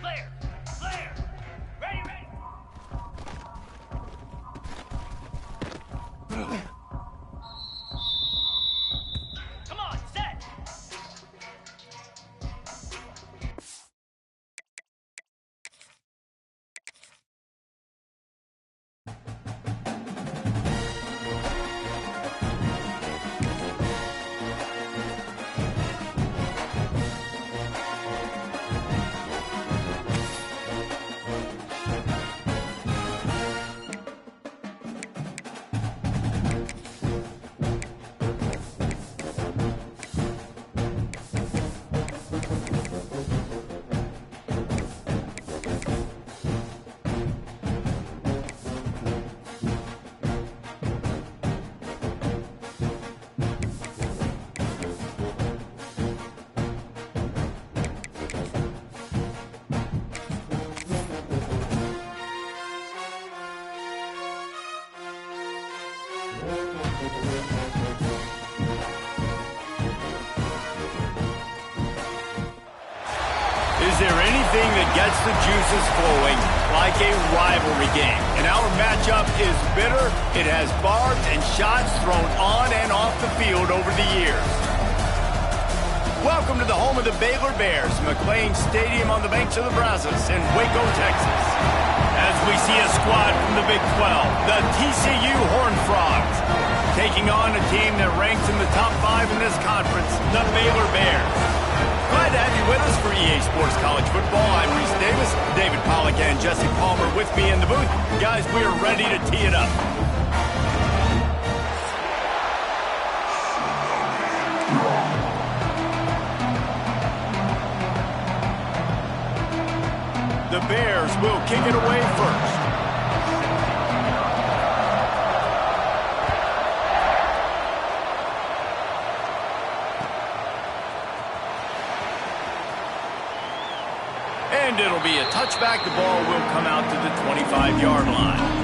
Clear. Clear. Ready, ready. Come on, set. Is there anything that gets the juices flowing like a rivalry game? And our matchup is bitter. It has barbs and shots thrown on and off the field over the years. Welcome to the home of the Baylor Bears, McLean Stadium on the banks of the Brazos in Waco, Texas. As we see a squad from the Big 12, the TCU Horned Frogs, taking on a team that ranks in the top 5 in this conference, the Baylor Bears. Glad to have you with us for EA Sports College Football. I'm Reese Davis, David Pollack, and Jesse Palmer with me in the booth. Guys, we are ready to tee it up. The Bears will kick it away first. And it'll be a touchback. The ball will come out to the 25-yard line.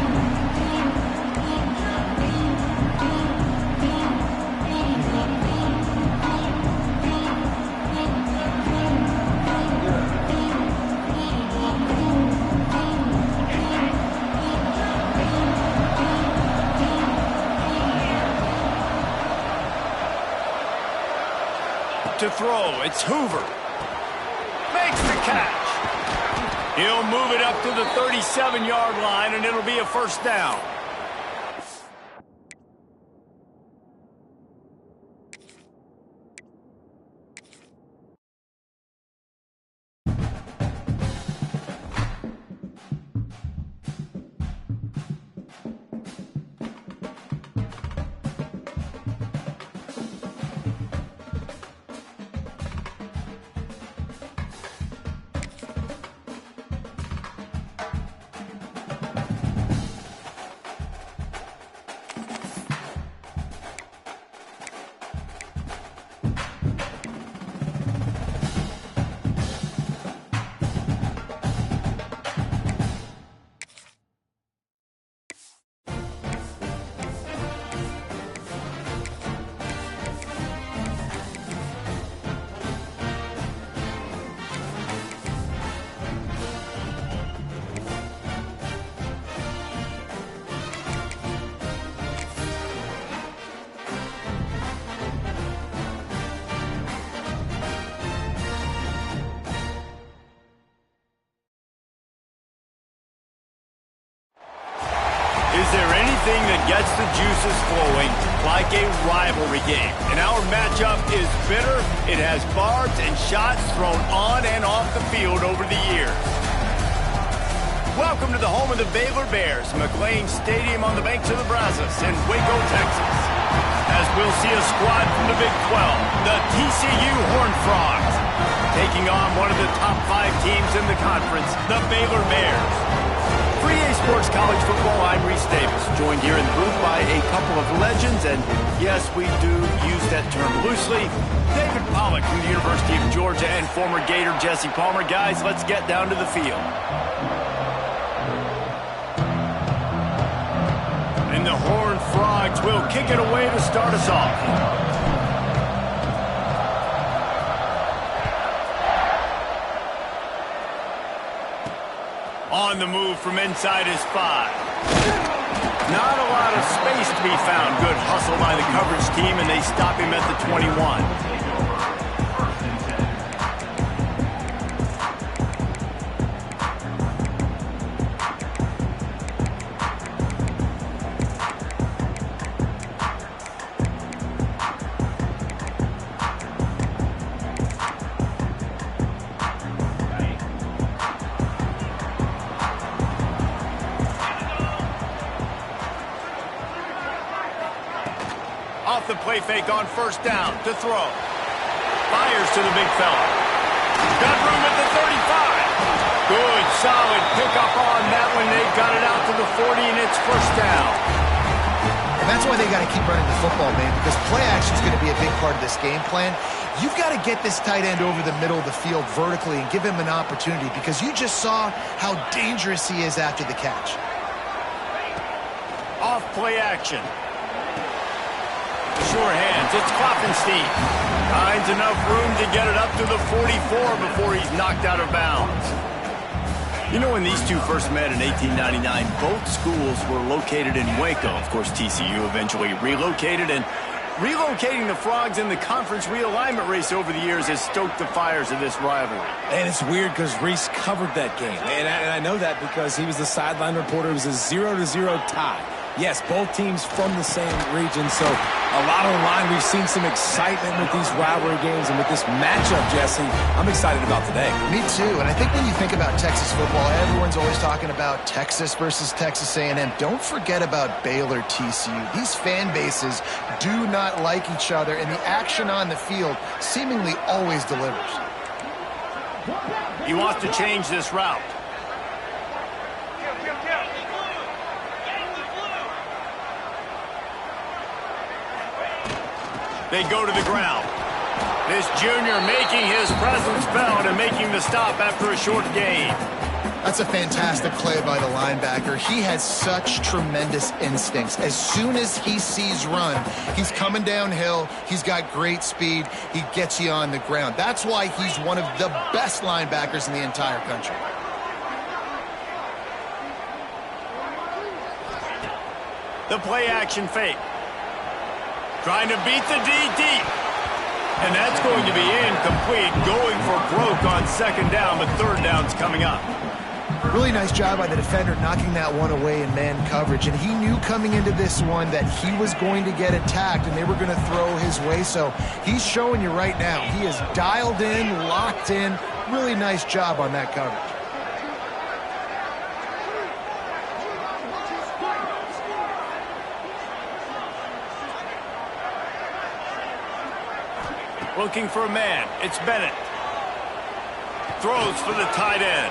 To throw, it's Hoover. Makes the catch. He'll move it up to the 37-yard line, and it'll be a first down. Is there anything that gets the juices flowing like a rivalry game? And our matchup is bitter. It has barbs and shots thrown on and off the field over the years. Welcome to the home of the Baylor Bears, McLean Stadium on the banks of the Brazos in Waco, Texas. As we'll see a squad from the Big 12, the TCU Horned Frogs, taking on one of the top 5 teams in the conference, the Baylor Bears. For EA Sports College Football, I'm Reese Davis, joined here in the booth by a couple of legends, and yes, we do use that term loosely. David Pollack from the University of Georgia and former Gator Jesse Palmer. Guys, let's get down to the field. And the Horned Frogs will kick it away to start us off. On the move from inside his 5. Not a lot of space to be found. Good hustle by the coverage team, and they stop him at the 21. Off the play fake on first down to throw. Fires to the big fella. Got room at the 35. Good, solid pickup on that one. They've got it out to the 40, and it's first down. And that's why they got to keep running the football, man, because play action is going to be a big part of this game plan. You've got to get this tight end over the middle of the field vertically and give him an opportunity, because you just saw how dangerous he is after the catch. Off play action. Sure hands. It's Klopfenstein. Finds enough room to get it up to the 44 before he's knocked out of bounds. You know, when these two first met in 1899, both schools were located in Waco. Of course, TCU eventually relocated, and relocating the Frogs in the conference realignment race over the years has stoked the fires of this rivalry. And it's weird because Reese covered that game. And I know that because he was the sideline reporter. It was a 0-0 tie. Yes, both teams from the same region, so a lot on the line. We've seen some excitement with these rivalry games, and with this matchup, Jesse, I'm excited about today. Me too, and I think when you think about Texas football, everyone's always talking about Texas versus Texas A&M. Don't forget about Baylor TCU. These fan bases do not like each other, and the action on the field seemingly always delivers. He wants to change this route. They go to the ground. This junior making his presence felt and making the stop after a short gain. That's a fantastic play by the linebacker. He has such tremendous instincts. As soon as he sees run, he's coming downhill. He's got great speed. He gets you on the ground. That's why he's one of the best linebackers in the entire country. The play action fake. Trying to beat the D deep. And that's going to be incomplete. Going for broke on second down, but third down's coming up. Really nice job by the defender knocking that one away in man coverage. And he knew coming into this one that he was going to get attacked and they were going to throw his way. So he's showing you right now. He is dialed in, locked in. Really nice job on that coverage. Looking for a man. It's Bennett. Throws for the tight end.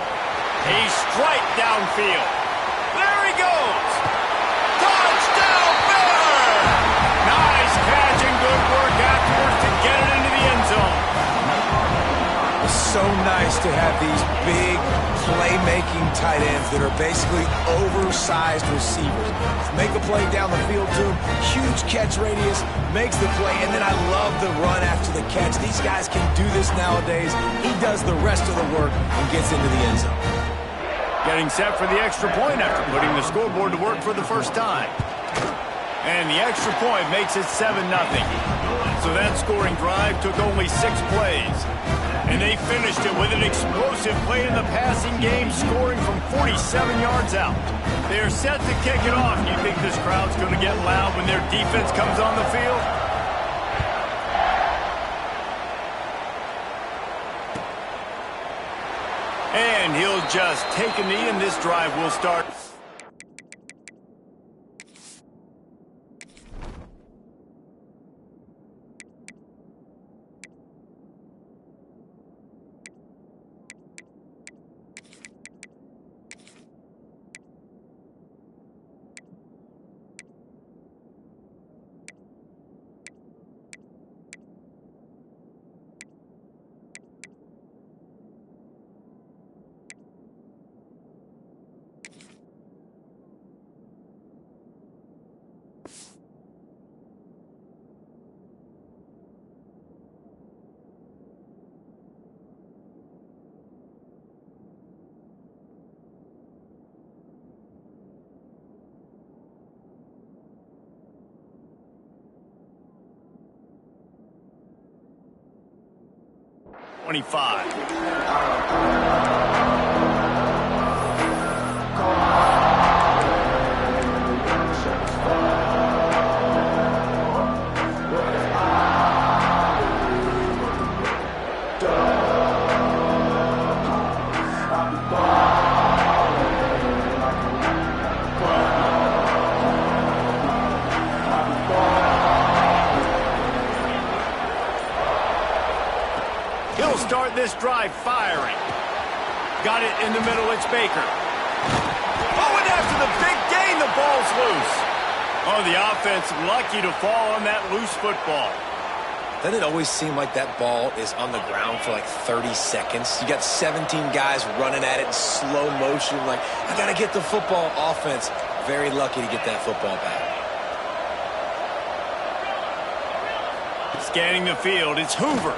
A strike downfield. There he goes. Touchdown, Baylor! Nice catch and good work afterwards to get it into the end zone. It's so nice to have these big playmaking tight ends that are basically oversized receivers. Make a play down the field to him. Huge catch radius. Makes the play, and then I love the run after the catch. These guys can do this nowadays. He does the rest of the work and gets into the end zone. Getting set for the extra point after putting the scoreboard to work for the first time. And the extra point makes it 7-0. So that scoring drive took only 6 plays. And they finished it with an explosive play in the passing game, scoring from 47 yards out. They are set to kick it off. Do you think this crowd's going to get loud when their defense comes on the field? And he'll just take a knee, and this drive will start. 25. He'll start this drive firing. Got it in the middle, it's Baker. Oh, and after the big gain, the ball's loose. Oh, the offense lucky to fall on that loose football. Doesn't it always seem like that ball is on the ground for like 30 seconds? You got 17 guys running at it in slow motion, like, I got to get the football. Offense, very lucky to get that football back. Scanning the field, it's Hoover.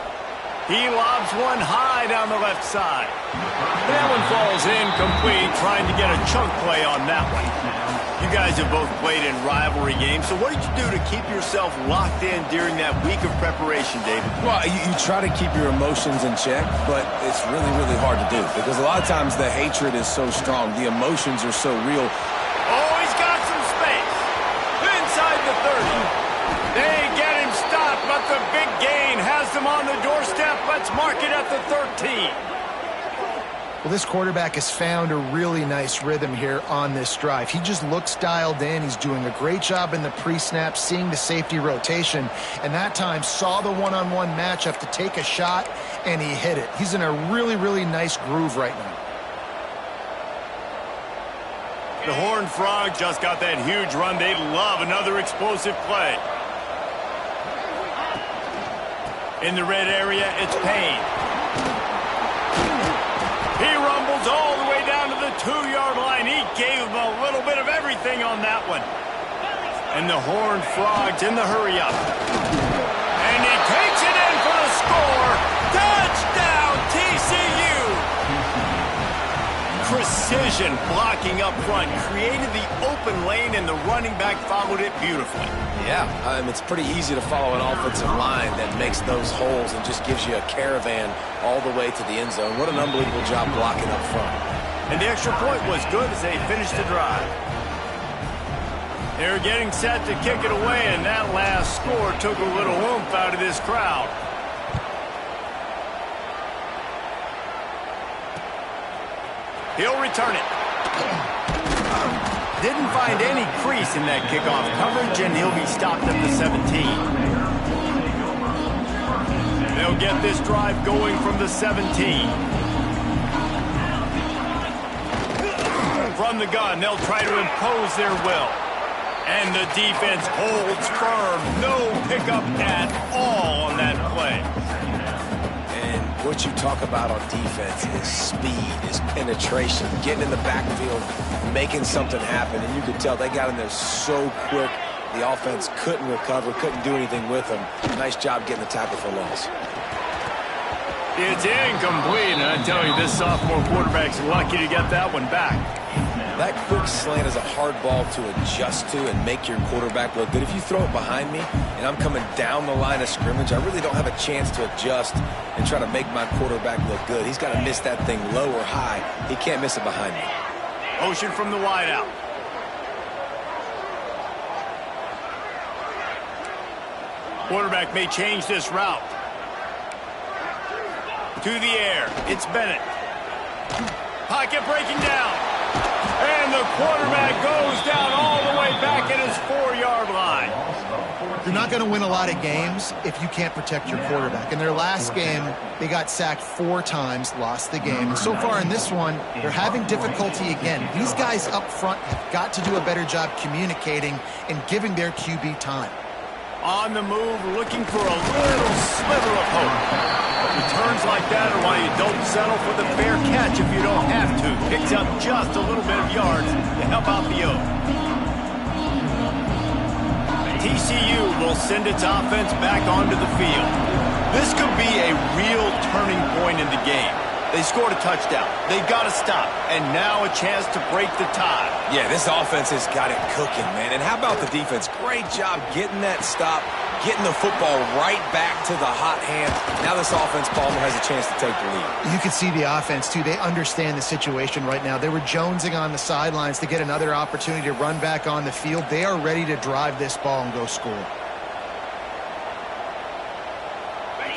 He lobs one high down the left side. That one falls incomplete, trying to get a chunk play on that one. You guys have both played in rivalry games, so what did you do to keep yourself locked in during that week of preparation, David? Well, you try to keep your emotions in check, but it's really, really hard to do because a lot of times the hatred is so strong. The emotions are so real. Oh, he's got some space. Inside the 30. They get him stopped, but the big gain has them on the doorstep. Let's mark it at the 13. Well, this quarterback has found a really nice rhythm here on this drive. He just looks dialed in. He's doing a great job in the pre-snap, seeing the safety rotation, and that time saw the one-on-one matchup to take a shot, and he hit it. He's in a really, really nice groove right now. The Horned Frog just got that huge run. They love another explosive play. In the red area, it's Payne. He rumbles all the way down to the 2-yard line. He gave him a little bit of everything on that one. And the Horned Frog's in the hurry-up. And he takes it in for the score. Touchdown, TCU! Precision blocking up front created the open lane, and the running back followed it beautifully. Yeah, it's pretty easy to follow an offensive line that makes those holes and just gives you a caravan all the way to the end zone. What an unbelievable job blocking up front. And the extra point was good as they finished the drive. They're getting set to kick it away, and that last score took a little oomph out of this crowd. He'll return it. Didn't find any crease in that kickoff coverage, and he'll be stopped at the 17. They'll get this drive going from the 17. From the gun, they'll try to impose their will. And the defense holds firm. No pickup at all on that play. What you talk about on defense is speed, is penetration, getting in the backfield, making something happen. And you could tell they got in there so quick, the offense couldn't recover, couldn't do anything with them. Nice job getting the tackle for loss. It's incomplete, and I tell you, this sophomore quarterback's lucky to get that one back. That quick slant is a hard ball to adjust to and make your quarterback look good. If you throw it behind me and I'm coming down the line of scrimmage, I really don't have a chance to adjust and try to make my quarterback look good. He's got to miss that thing low or high. He can't miss it behind me. Motion from the wideout. Quarterback may change this route. To the air, it's Bennett. Pocket breaking down. And the quarterback goes down all the way back at his 4-yard line. You're not going to win a lot of games if you can't protect your quarterback. In their last game, they got sacked 4 times, lost the game. And so far in this one, they're having difficulty again. These guys up front have got to do a better job communicating and giving their QB time. On the move, looking for a little sliver of hope. Returns like that are why you don't settle for the fair catch if you don't have to. Picks up just a little bit of yards to help out the O. TCU will send its offense back onto the field. This could be a real turning point in the game. They scored a touchdown. They've got to stop. And now a chance to break the tie. Yeah, this offense has got it cooking, man. And how about the defense? Great job getting that stop, getting the football right back to the hot hand. Now this offense, Palmer, has a chance to take the lead. You can see the offense, too. They understand the situation right now. They were jonesing on the sidelines to get another opportunity to run back on the field. They are ready to drive this ball and go score.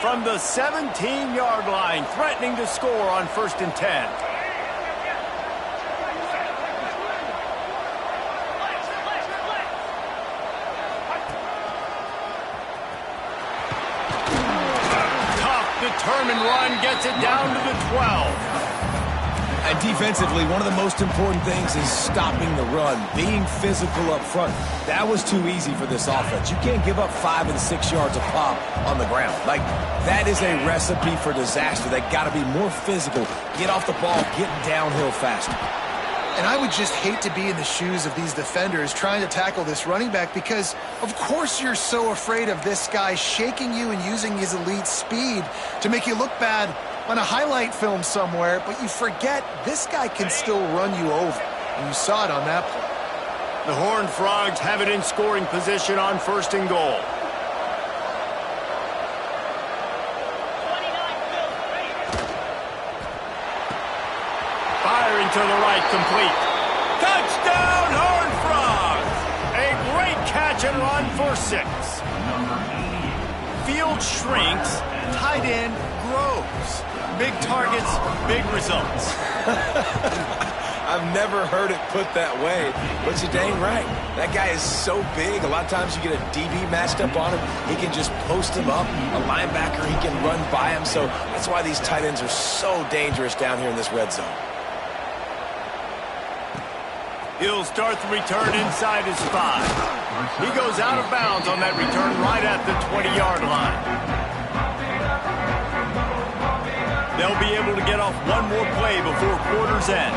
From the 17-yard line, threatening to score on 1st and 10. Tough, determined run gets it down to the 12. And defensively, one of the most important things is stopping the run, being physical up front. That was too easy for this offense. You can't give up 5 and 6 yards a pop on the ground. Like, that is a recipe for disaster. They got to be more physical, get off the ball, get downhill faster. And I would just hate to be in the shoes of these defenders trying to tackle this running back because, of course, you're so afraid of this guy shaking you and using his elite speed to make you look bad on a highlight film somewhere, but you forget this guy can still run you over. And you saw it on that play. The Horned Frogs have it in scoring position on 1st and goal. 29 Bills, ready. Firing to the right, complete. Touchdown, Horned Frogs! A great catch and run for 6. Field shrinks, tight end grows. Big targets, big results. I've never heard it put that way, but you're dang right. That guy is so big. A lot of times you get a DB matched up on him. He can just post him up. A linebacker, he can run by him. So that's why these tight ends are so dangerous down here in this red zone. He'll start the return inside his 5. He goes out of bounds on that return right at the 20-yard line. They'll be able to get off one more play before quarter's end.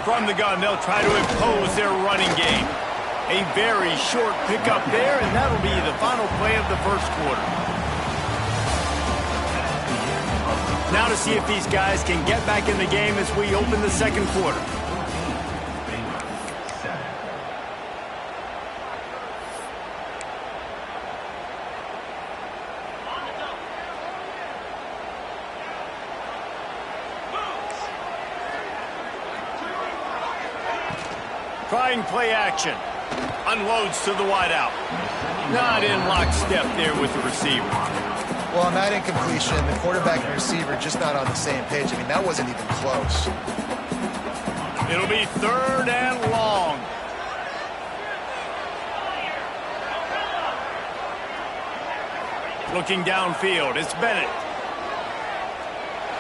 From the gun, they'll try to impose their running game. A very short pickup there, and that'll be the final play of the 1st quarter. Now to see if these guys can get back in the game as we open the 2nd quarter. Trying play action. Unloads to the wideout. Not in lockstep there with the receiver. Well, on that incompletion, the quarterback and receiver just not on the same page. I mean, that wasn't even close. It'll be 3rd and long. Looking downfield, it's Bennett.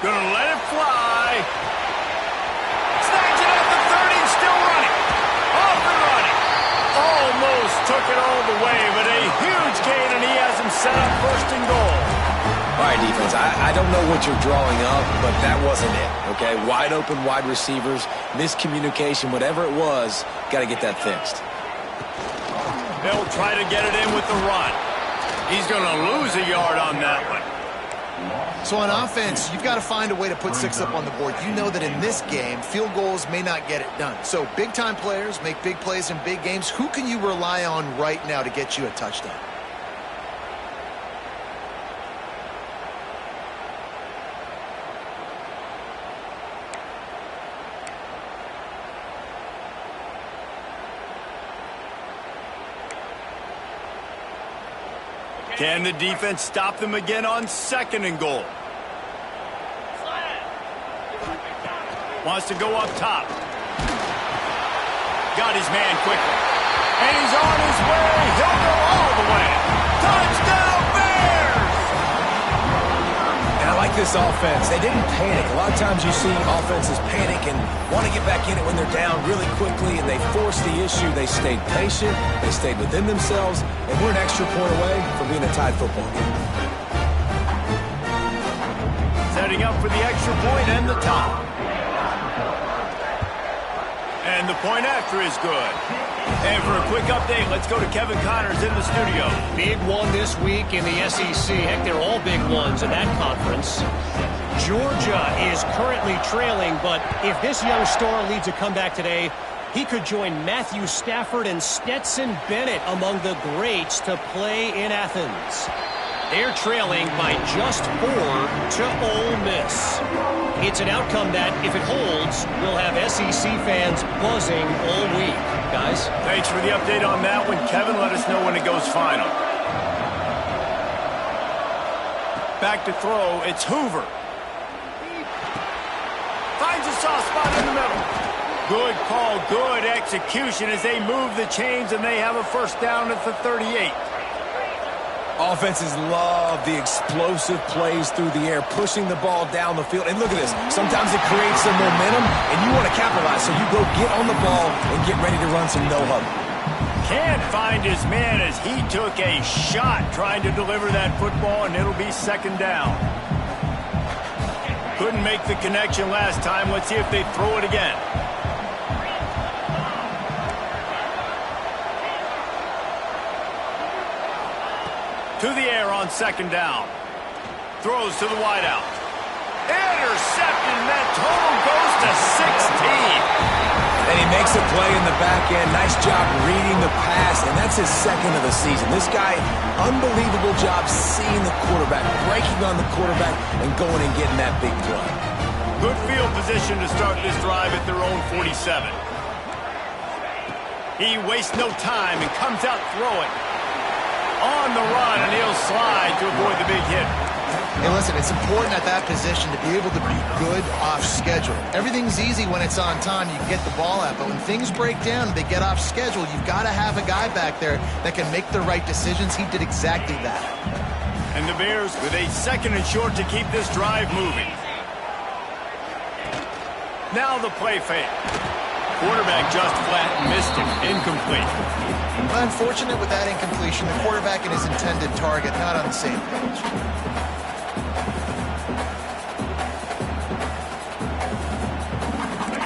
Gonna let it fly. Snatch it at the 30, still running. Off and running. Almost took it all the way, but a huge gain, and he has him set up 1st and goal. All right, defense, I don't know what you're drawing up, but that wasn't it, okay? Wide open wide receivers, miscommunication, whatever it was, got to get that fixed. They'll try to get it in with the run. He's going to lose a yard on that one. So on offense, you've got to find a way to put 6 up on the board. You know that in this game, field goals may not get it done. So big-time players make big plays in big games. Who can you rely on right now to get you a touchdown? Can the defense stop them again on 2nd and goal? Wants to go up top. Got his man quickly. And he's on his way. He'll go all the way. Touchdown, Bears! And I like this offense. They didn't panic. A lot of times you see offenses panic and want to get back in it when they're down really quickly, and they force the issue. They stayed patient. They stayed within themselves, and we're an extra point away from being a tied football game. Setting up for the extra point and the top. And the point after is good. And for a quick update, let's go to Kevin Connors in the studio. Big one this week in the SEC. Heck, they're all big ones in that conference. Georgia is currently trailing, but if this young star leads a comeback today, he could join Matthew Stafford and Stetson Bennett among the greats to play in Athens. They're trailing by just 4 to Ole Miss. It's an outcome that, if it holds, will have SEC fans buzzing all week. Guys? Thanks for the update on that one, Kevin. Let us know when it goes final. Back to throw. It's Hoover. Finds a soft spot in the middle. Good call, good execution as they move the chains, and they have a first down at the 38. Offenses love the explosive plays through the air, pushing the ball down the field. And look at this. Sometimes it creates some momentum, and you want to capitalize. So you go get on the ball and get ready to run some no-huddle. Can't find his man as he took a shot trying to deliver that football, and it'll be second down. Couldn't make the connection last time. Let's see if they throw it again. To the air on second down. Throws to the wideout. Intercepted, and that total goes to 16. And he makes a play in the back end. Nice job reading the pass, and that's his second of the season. This guy, unbelievable job seeing the quarterback, breaking on the quarterback, and going and getting that big play. Good field position to start this drive at their own 47. He wastes no time and comes out throwing. On the run, and he'll slide to avoid the big hit. Hey, listen, it's important at that position to be able to be good off schedule. Everything's easy when it's on time. You can get the ball out. But when things break down, they get off schedule, you've got to have a guy back there that can make the right decisions. He did exactly that. And the Bears with a second and short to keep this drive moving. Now the play fake. Quarterback just flat missed him. Incomplete. Unfortunate with that incompletion. The quarterback and his intended target not on the same page.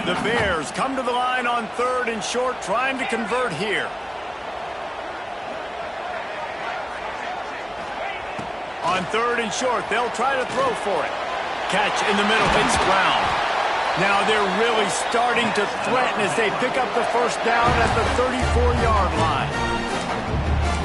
The Bears come to the line on third and short, trying to convert here. On third and short, they'll try to throw for it. Catch in the middle. It's Brown. Now they're really starting to threaten as they pick up the first down at the 34-yard line.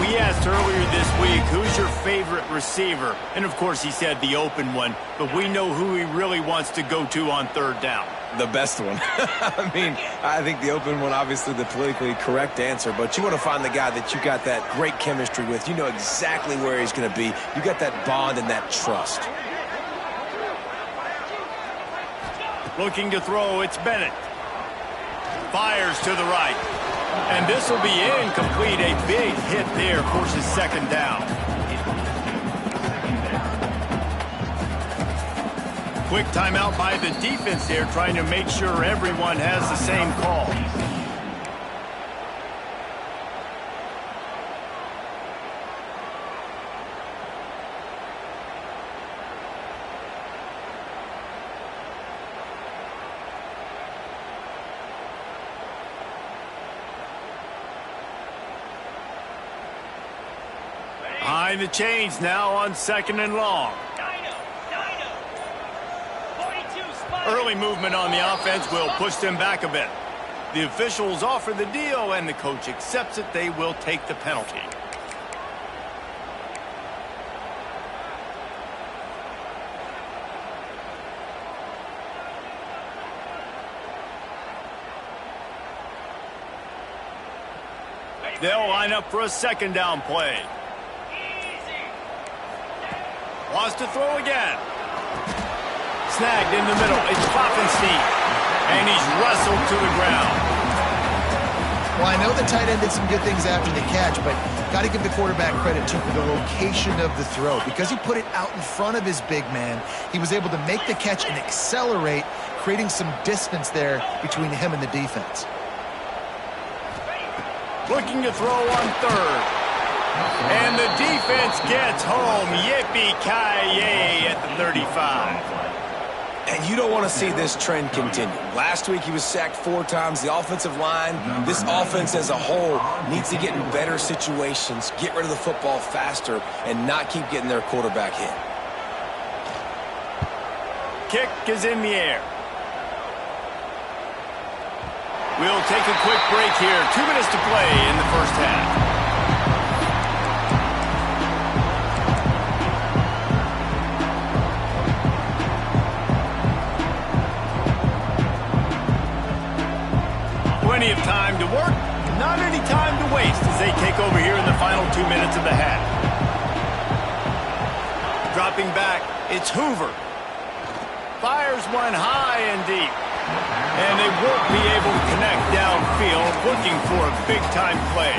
We asked earlier this week, who's your favorite receiver? And, of course, he said the open one, but we know who he really wants to go to on third down. The best one. I mean, I think the open one, obviously the politically correct answer, but you want to find the guy that you got that great chemistry with. You know exactly where he's going to be. You got that bond and that trust. Looking to throw, it's Bennett. Fires to the right. And this will be incomplete. A big hit there forces second down. Quick timeout by the defense there, trying to make sure everyone has the same call. Behind the chains now on second and long. Early movement on the offense will push them back a bit. The officials offer the deal, and the coach accepts it. They will take the penalty. They'll line up for a second down play. Wants to throw again. Snagged in the middle. It's Klopfenstein. And he's wrestled to the ground. Well, I know the tight end did some good things after the catch, but got to give the quarterback credit, too, for the location of the throw. Because he put it out in front of his big man, he was able to make the catch and accelerate, creating some distance there between him and the defense. Looking to throw on third. And the defense gets home. Yippee-ki-yay at the 35. And you don't want to see this trend continue. Last week he was sacked 4 times. The offensive line, this offense as a whole, needs to get in better situations, get rid of the football faster, and not keep getting their quarterback hit. Kick is in the air. We'll take a quick break here. 2 minutes to play in the first half. Plenty of time to work, not any time to waste as they take over here in the final 2 minutes of the half. Dropping back, it's Hoover. Fires one high and deep. And they won't be able to connect downfield, looking for a big-time play.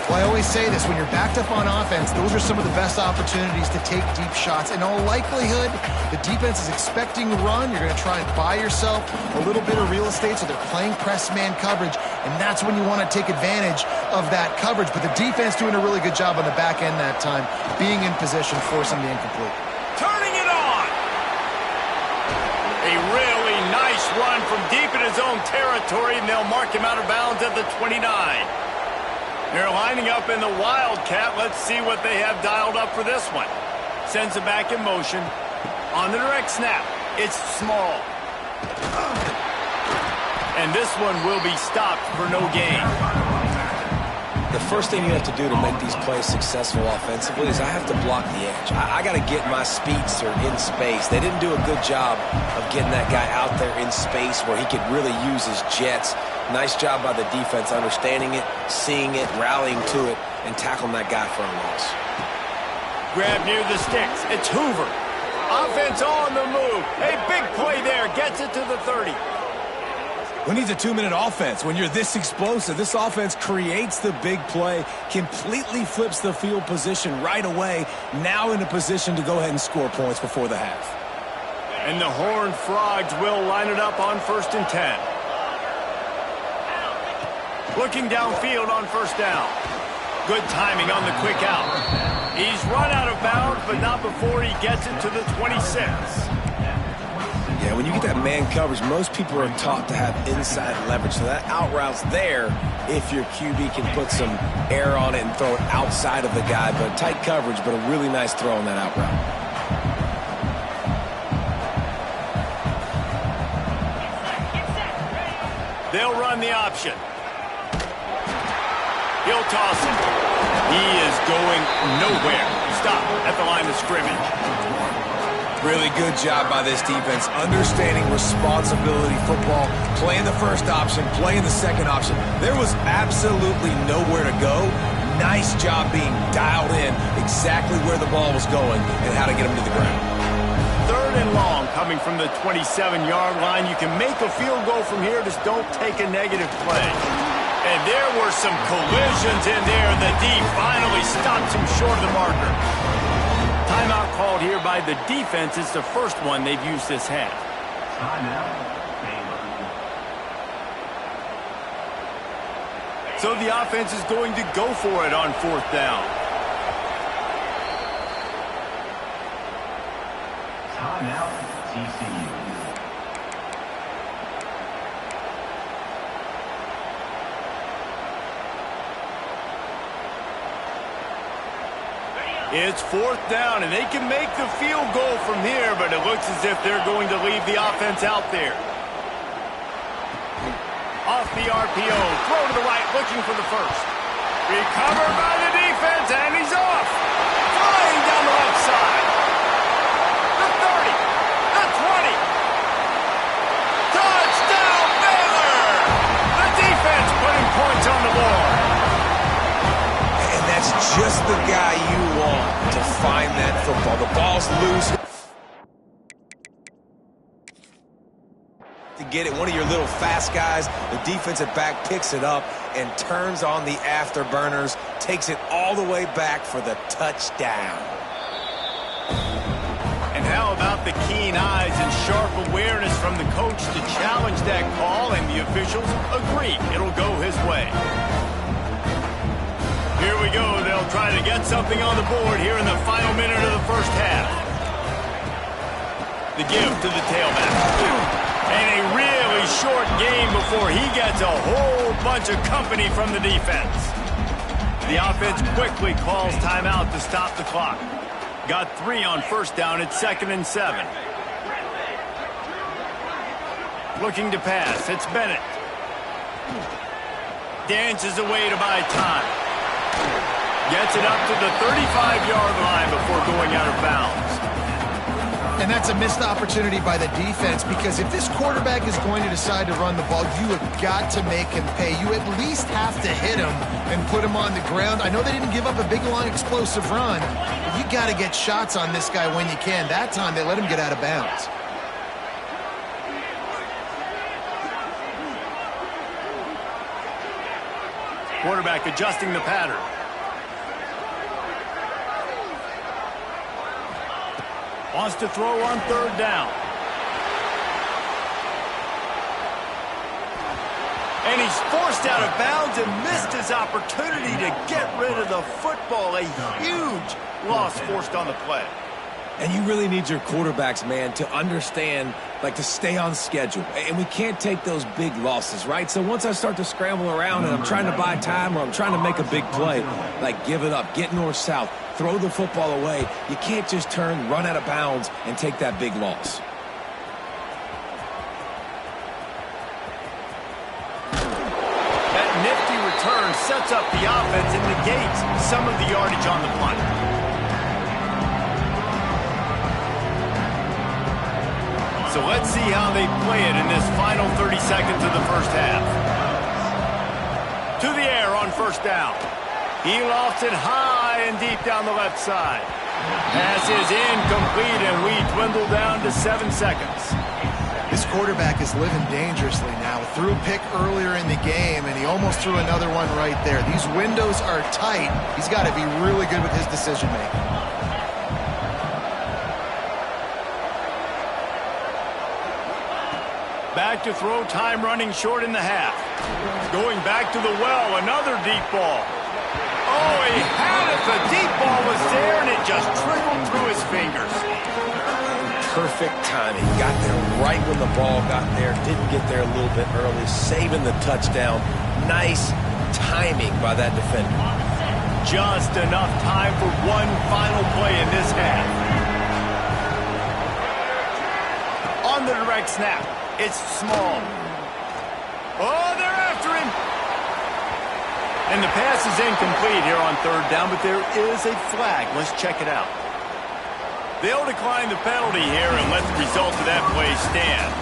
Well, I always say this, when you're backed up on offense, those are some of the best opportunities to take deep shots. In all likelihood, the defense is expecting a run. You're going to try and buy yourself a little bit of real estate, so they're playing press man coverage, and that's when you want to take advantage of that coverage. But the defense doing a really good job on the back end that time, being in position, forcing the incomplete. Turning it on! A really nice run from deep in his own territory, and they'll mark him out of bounds at the 29. They're lining up in the Wildcat. Let's see what they have dialed up for this one. Sends it back in motion. On the direct snap, it's Small. And this one will be stopped for no gain. The first thing you have to do to make these plays successful offensively is I have to block the edge. I got to get my speedster in space. They didn't do a good job of getting that guy out there in space where he could really use his jets. Nice job by the defense understanding it, seeing it, rallying to it, and tackling that guy for a loss. Grab near the sticks. It's Hoover. Offense on the move. A big play there. Gets it to the 30. Who needs a 2-minute offense? When you're this explosive, this offense creates the big play, completely flips the field position right away, now in a position to go ahead and score points before the half. And the Horned Frogs will line it up on 1st and 10. Looking downfield on 1st down. Good timing on the quick out. He's run out of bounds, but not before he gets it to the 26. Yeah, when you get that man coverage, most people are taught to have inside leverage. So that out route's there if your QB can put some air on it and throw it outside of the guy. But tight coverage, but a really nice throw on that out route. They'll run the option. He'll toss it. He is going nowhere. Stop at the line of scrimmage. Really good job by this defense, understanding responsibility football, playing the first option, playing the second option. There was absolutely nowhere to go. Nice job being dialed in exactly where the ball was going and how to get him to the ground. 3rd and long coming from the 27-yard line. You can make a field goal from here, just don't take a negative play. And there were some collisions in there. The D finally stops him short of the marker. Timeout called here by the defense. It's the first one they've used this half. So the offense is going to go for it on 4th down. Timeout, TCU. It's 4th down, and they can make the field goal from here, but it looks as if they're going to leave the offense out there. Off the RPO, throw to the right, looking for the first. Recovered by the defense, and he's off. Flying down the left side. The 30, the 20. Touchdown, Baylor! The defense putting points on the board. And that's just the guy you want to find that football. The ball's loose. To get it, one of your little fast guys, the defensive back picks it up and turns on the afterburners, takes it all the way back for the touchdown. And how about the keen eyes and sharp awareness from the coach to challenge that call, and the officials agree it'll go his way. Here we go. They'll try to get something on the board here in the final minute of the first half. The give to the tailback. And a really short game before he gets a whole bunch of company from the defense. The offense quickly calls timeout to stop the clock. Got 3 on first down at 2nd and 7. Looking to pass. It's Bennett. Dances away to buy time. Gets it up to the 35-yard line before going out of bounds. And that's a missed opportunity by the defense, because if this quarterback is going to decide to run the ball, you have got to make him pay. You at least have to hit him and put him on the ground. I know they didn't give up a big, long, explosive run, but you got to get shots on this guy when you can. That time, they let him get out of bounds. Quarterback adjusting the pattern. Wants to throw on 3rd down. And he's forced out of bounds and missed his opportunity to get rid of the football. A huge loss forced on the play. And you really need your quarterbacks, man, to understand, like, to stay on schedule. And we can't take those big losses, right? So once I start to scramble around and I'm trying to buy time or I'm trying to make a big play, like give it up, get north-south, throw the football away, you can't just turn, run out of bounds, and take that big loss. That nifty return sets up the offense and negates some of the yardage on the punt. So let's see how they play it in this final 30 seconds of the first half. To the air on first down. He lofts it high and deep down the left side. Pass is incomplete, and we dwindle down to 7 seconds. This quarterback is living dangerously now. Threw a pick earlier in the game, and he almost threw another one right there. These windows are tight. He's got to be really good with his decision-making. Back to throw, time running short in the half. Going back to the well, another deep ball. Oh, he had it. The deep ball was there, and it just trickled through his fingers. Perfect timing. Got there right when the ball got there. Didn't get there a little bit early. Saving the touchdown. Nice timing by that defender. Just enough time for one final play in this half. On the direct snap. It's Small. Oh, they're after him. And the pass is incomplete here on 3rd down, but there is a flag. Let's check it out. They'll decline the penalty here and let the result of that play stand.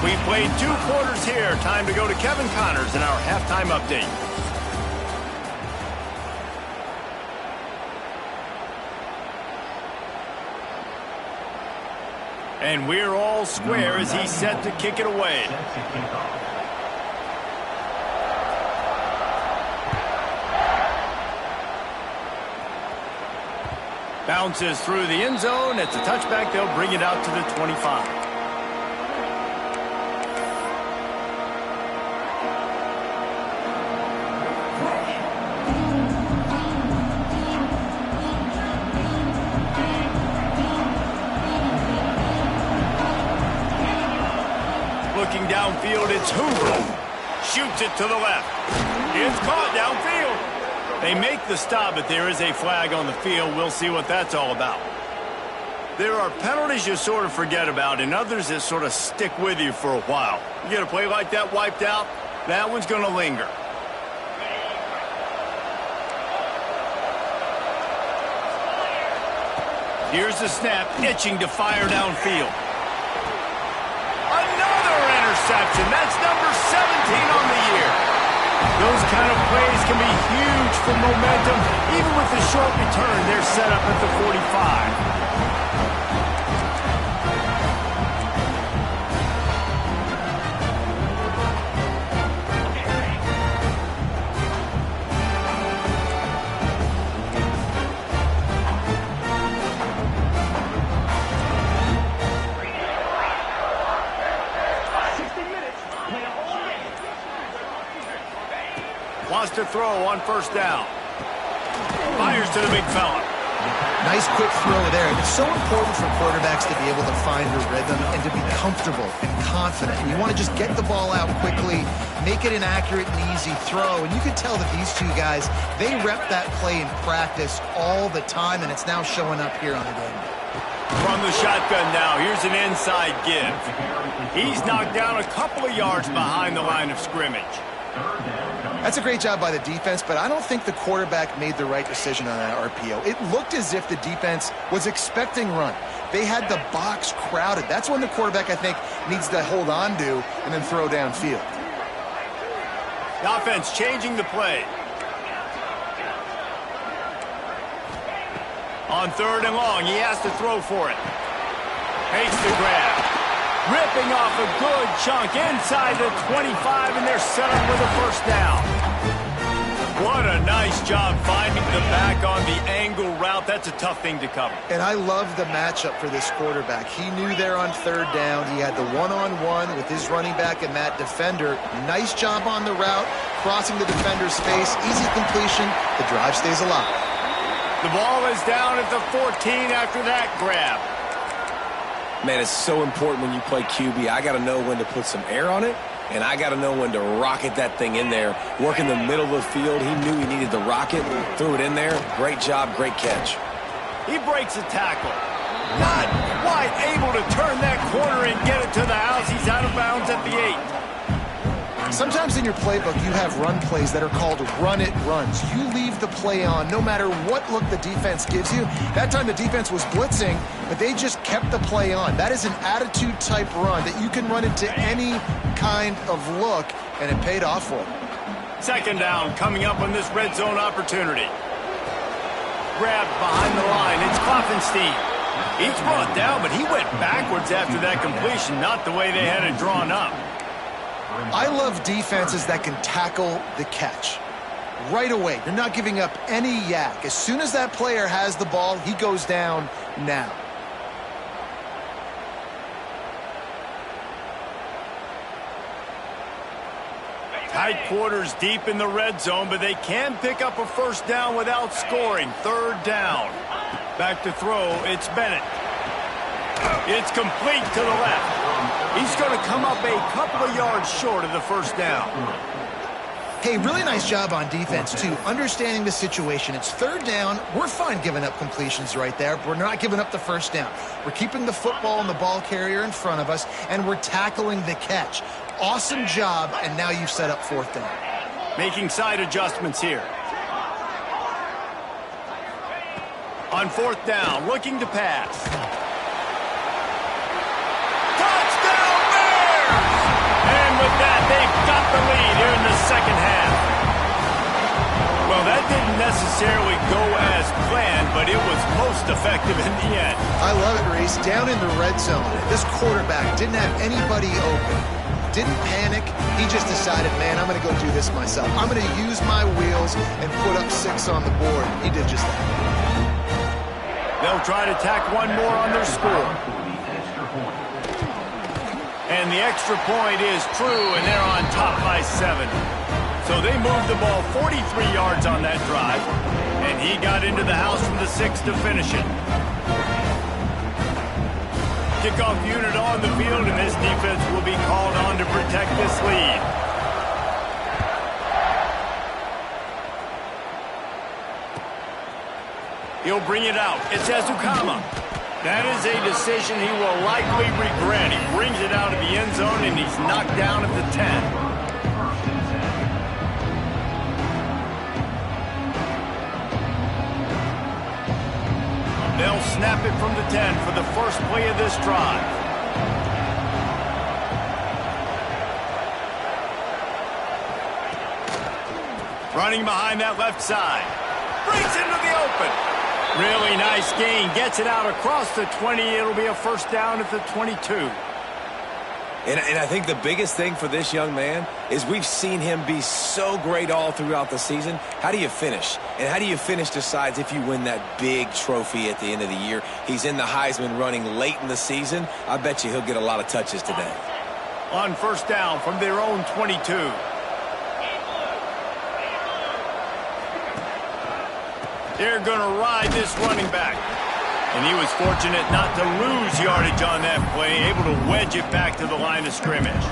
We played 2 quarters here. Time to go to Kevin Connors in our halftime update. And we're all square as he's set to kick it away. Bounces through the end zone. It's a touchback. They'll bring it out to the 25. Looking downfield, it's Hoover. Shoots it to the left. It's caught downfield. They make the stop, but there is a flag on the field. We'll see what that's all about. There are penalties you sort of forget about and others that sort of stick with you for a while. You get a play like that wiped out, that one's going to linger. Here's the snap, itching to fire downfield. Another interception. That's number 17 on the year. Those kind of plays can be huge for momentum. Even with the short return, they're set up at the 45. Wants to throw on first down. Fires to the big fella. Nice quick throw there. It's so important for quarterbacks to be able to find a rhythm and to be comfortable and confident. And you want to just get the ball out quickly, make it an accurate and easy throw. And you can tell that these two guys, they rep that play in practice all the time, and it's now showing up here on the game. From the shotgun now, here's an inside give. He's knocked down a couple of yards behind the line of scrimmage. That's a great job by the defense, but I don't think the quarterback made the right decision on that RPO. It looked as if the defense was expecting run. They had the box crowded. That's when the quarterback, I think, needs to hold on to and then throw downfield. The offense changing the play. On 3rd and long, he has to throw for it. Makes the grab. Ripping off a good chunk inside the 25, and they're set up with a first down. What a nice job finding the back on the angle route. That's a tough thing to cover. And I love the matchup for this quarterback. He knew there on 3rd down. He had the one-on-one with his running back and that defender. Nice job on the route, crossing the defender's face. Easy completion. The drive stays alive. The ball is down at the 14 after that grab. Man, it's so important when you play QB. I got to know when to put some air on it, and I got to know when to rocket that thing in there. Work in the middle of the field. He knew he needed the rocket, threw it in there. Great job, great catch. He breaks a tackle. Not quite able to turn that corner and get it to the house. He's out of bounds at the 8. Sometimes in your playbook, you have run plays that are called run-it runs. You leave the play on no matter what look the defense gives you. That time the defense was blitzing, but they just kept the play on. That is an attitude-type run that you can run into any kind of look, and it paid off for him. 2nd down coming up on this red zone opportunity. Grabbed behind the line. It's Klopfenstein. He's brought down, but he went backwards after that completion, not the way they had it drawn up. I love defenses that can tackle the catch. Right away, you're not giving up any yak. As soon as that player has the ball, he goes down now. Tight quarters deep in the red zone, but they can pick up a first down without scoring. 3rd down. Back to throw, it's Bennett. It's complete to the left. He's going to come up a couple of yards short of the first down. Hey, really nice job on defense, too. Understanding the situation. It's 3rd down. We're fine giving up completions right there, but we're not giving up the first down. We're keeping the football and the ball carrier in front of us, and we're tackling the catch. Awesome job, and now you've set up 4th down. Making side adjustments here. On 4th down, looking to pass. With that, they've got the lead here in the 2nd half. Well, that didn't necessarily go as planned, but it was most effective in the end. I love it, Reese. Down in the red zone, this quarterback didn't have anybody open. Didn't panic. He just decided, man, I'm going to go do this myself. I'm going to use my wheels and put up 6 on the board. He did just that. They'll try to tack one more on their score. And the extra point is true, and they're on top by 7. So they moved the ball 43 yards on that drive, and he got into the house from the 6 to finish it. Kickoff unit on the field, and this defense will be called on to protect this lead. He'll bring it out. It's Ezukama. That is a decision he will likely regret. He brings it out of the end zone, and he's knocked down at the 10. They'll snap it from the 10 for the first play of this drive. Running behind that left side. Breaks into the open. Really nice gain. Gets it out across the 20. It'll be a first down at the 22. And I think the biggest thing for this young man is we've seen him be so great all throughout the season. How do you finish? And how do you finish decides if you win that big trophy at the end of the year. He's in the Heisman running late in the season. I bet you he'll get a lot of touches today. On first down from their own 22. They're going to ride this running back. And he was fortunate not to lose yardage on that play, able to wedge it back to the line of scrimmage.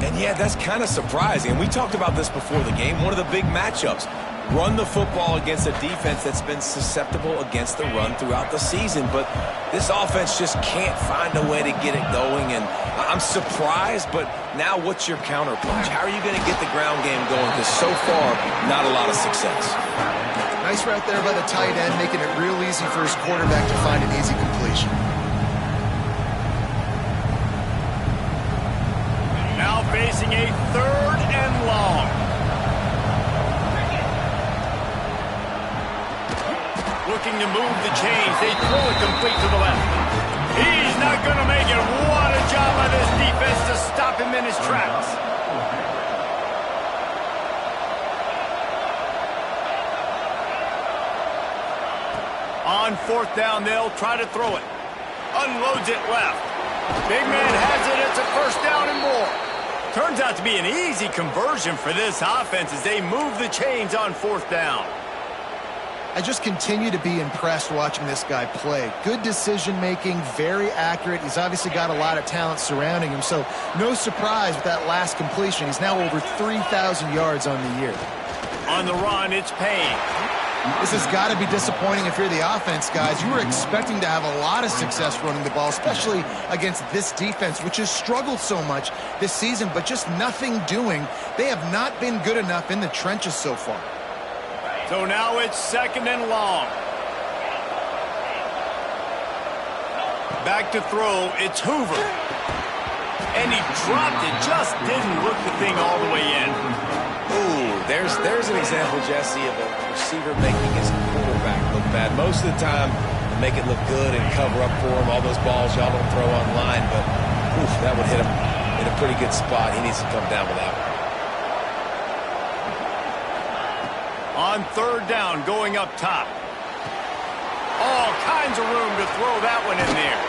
And yeah, that's kind of surprising. And we talked about this before the game. One of the big matchups. Run the football against a defense that's been susceptible against the run throughout the season. But this offense just can't find a way to get it going. And I'm surprised, but now what's your counterpunch? How are you going to get the ground game going? Because so far, not a lot of success. Nice route there by the tight end, making it real easy for his quarterback to find an easy completion. Now facing a 3rd and long. Looking to move the chains. They throw it complete to the left. He's not going to make it. What a job by this defense to stop him in his tracks. On 4th down, they'll try to throw it. Unloads it left. Big man has it. It's a 1st down and more. Turns out to be an easy conversion for this offense as they move the chains on 4th down. I just continue to be impressed watching this guy play. Good decision-making, very accurate. He's obviously got a lot of talent surrounding him, so no surprise with that last completion. He's now over 3,000 yards on the year. On the run, it's Payne. This has got to be disappointing if you're the offense, guys. You were expecting to have a lot of success running the ball, especially against this defense, which has struggled so much this season, but just nothing doing. They have not been good enough in the trenches so far. So now it's 2nd and long. Back to throw, it's Hoover. And he dropped it, just didn't look the thing all the way in. Ooh, there's an example, Jesse, of a receiver making his quarterback look bad. Most of the time, make it look good and cover up for him. All those balls y'all don't throw online, but oof, that would hit him in a pretty good spot. He needs to come down with that one. On 3rd down, going up top. All kinds of room to throw that one in there.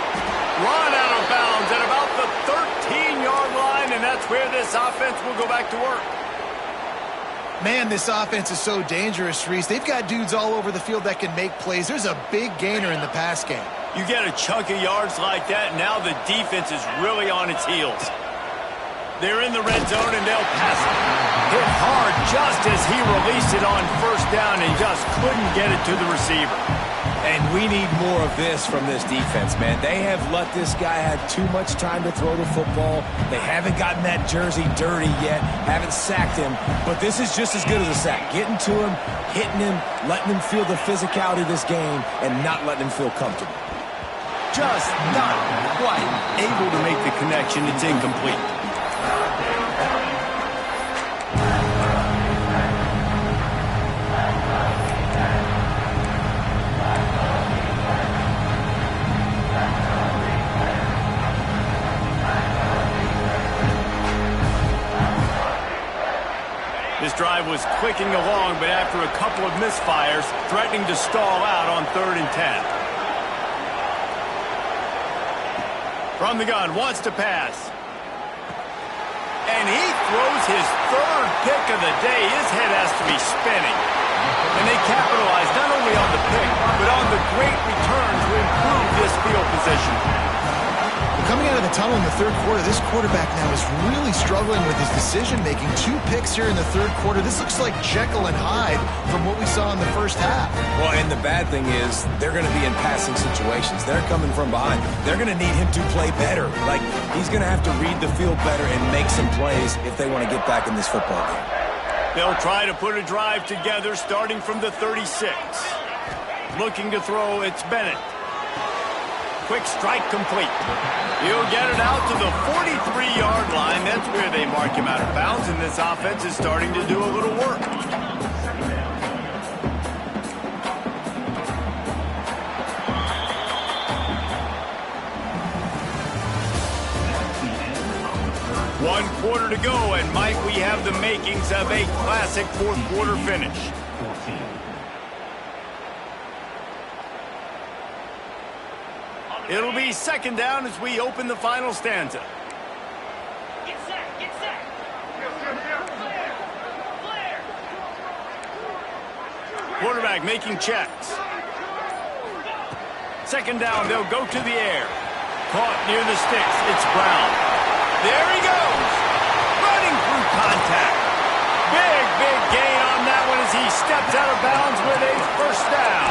Run out of bounds at about the 13-yard line, and that's where this offense will go back to work. Man, this offense is so dangerous, Reese. They've got dudes all over the field that can make plays. There's a big gainer in the pass game. You get a chunk of yards like that, now the defense is really on its heels. They're in the red zone, and they'll pass it. Hit hard just as he released it on 1st down and just couldn't get it to the receiver. And we need more of this from this defense, man. They have let this guy have too much time to throw the football. They haven't gotten that jersey dirty yet, haven't sacked him. But this is just as good as a sack. Getting to him, hitting him, letting him feel the physicality of this game, and not letting him feel comfortable. Just not quite able to make the connection. It's incomplete. This drive was clicking along, but after a couple of misfires, threatening to stall out on 3rd and 10. From the gun, wants to pass. And he throws his 3rd pick of the day. His head has to be spinning. And they capitalize not only on the pick, but on the great return to improve this field position. Coming out of the tunnel in the 3rd quarter, this quarterback now is really struggling with his decision-making. 2 picks here in the 3rd quarter. This looks like Jekyll and Hyde from what we saw in the 1st half. Well, and the bad thing is they're going to be in passing situations. They're coming from behind. They're going to need him to play better. Like, he's going to have to read the field better and make some plays if they want to get back in this football game. They'll try to put a drive together starting from the 36. Looking to throw, it's Bennett. Quick strike complete. He'll get it out to the 43-yard line. That's where they mark him out of bounds, and this offense is starting to do a little work. One quarter to go, and Mike, we have the makings of a classic 4th quarter finish. It'll be 2nd down as we open the final stanza. Get set, get set. Flare, flare. Quarterback making checks. Second down, they'll go to the air. Caught near the sticks. It's Brown. There he goes. Running through contact. Big gain on that one as he steps out of bounds with a first down.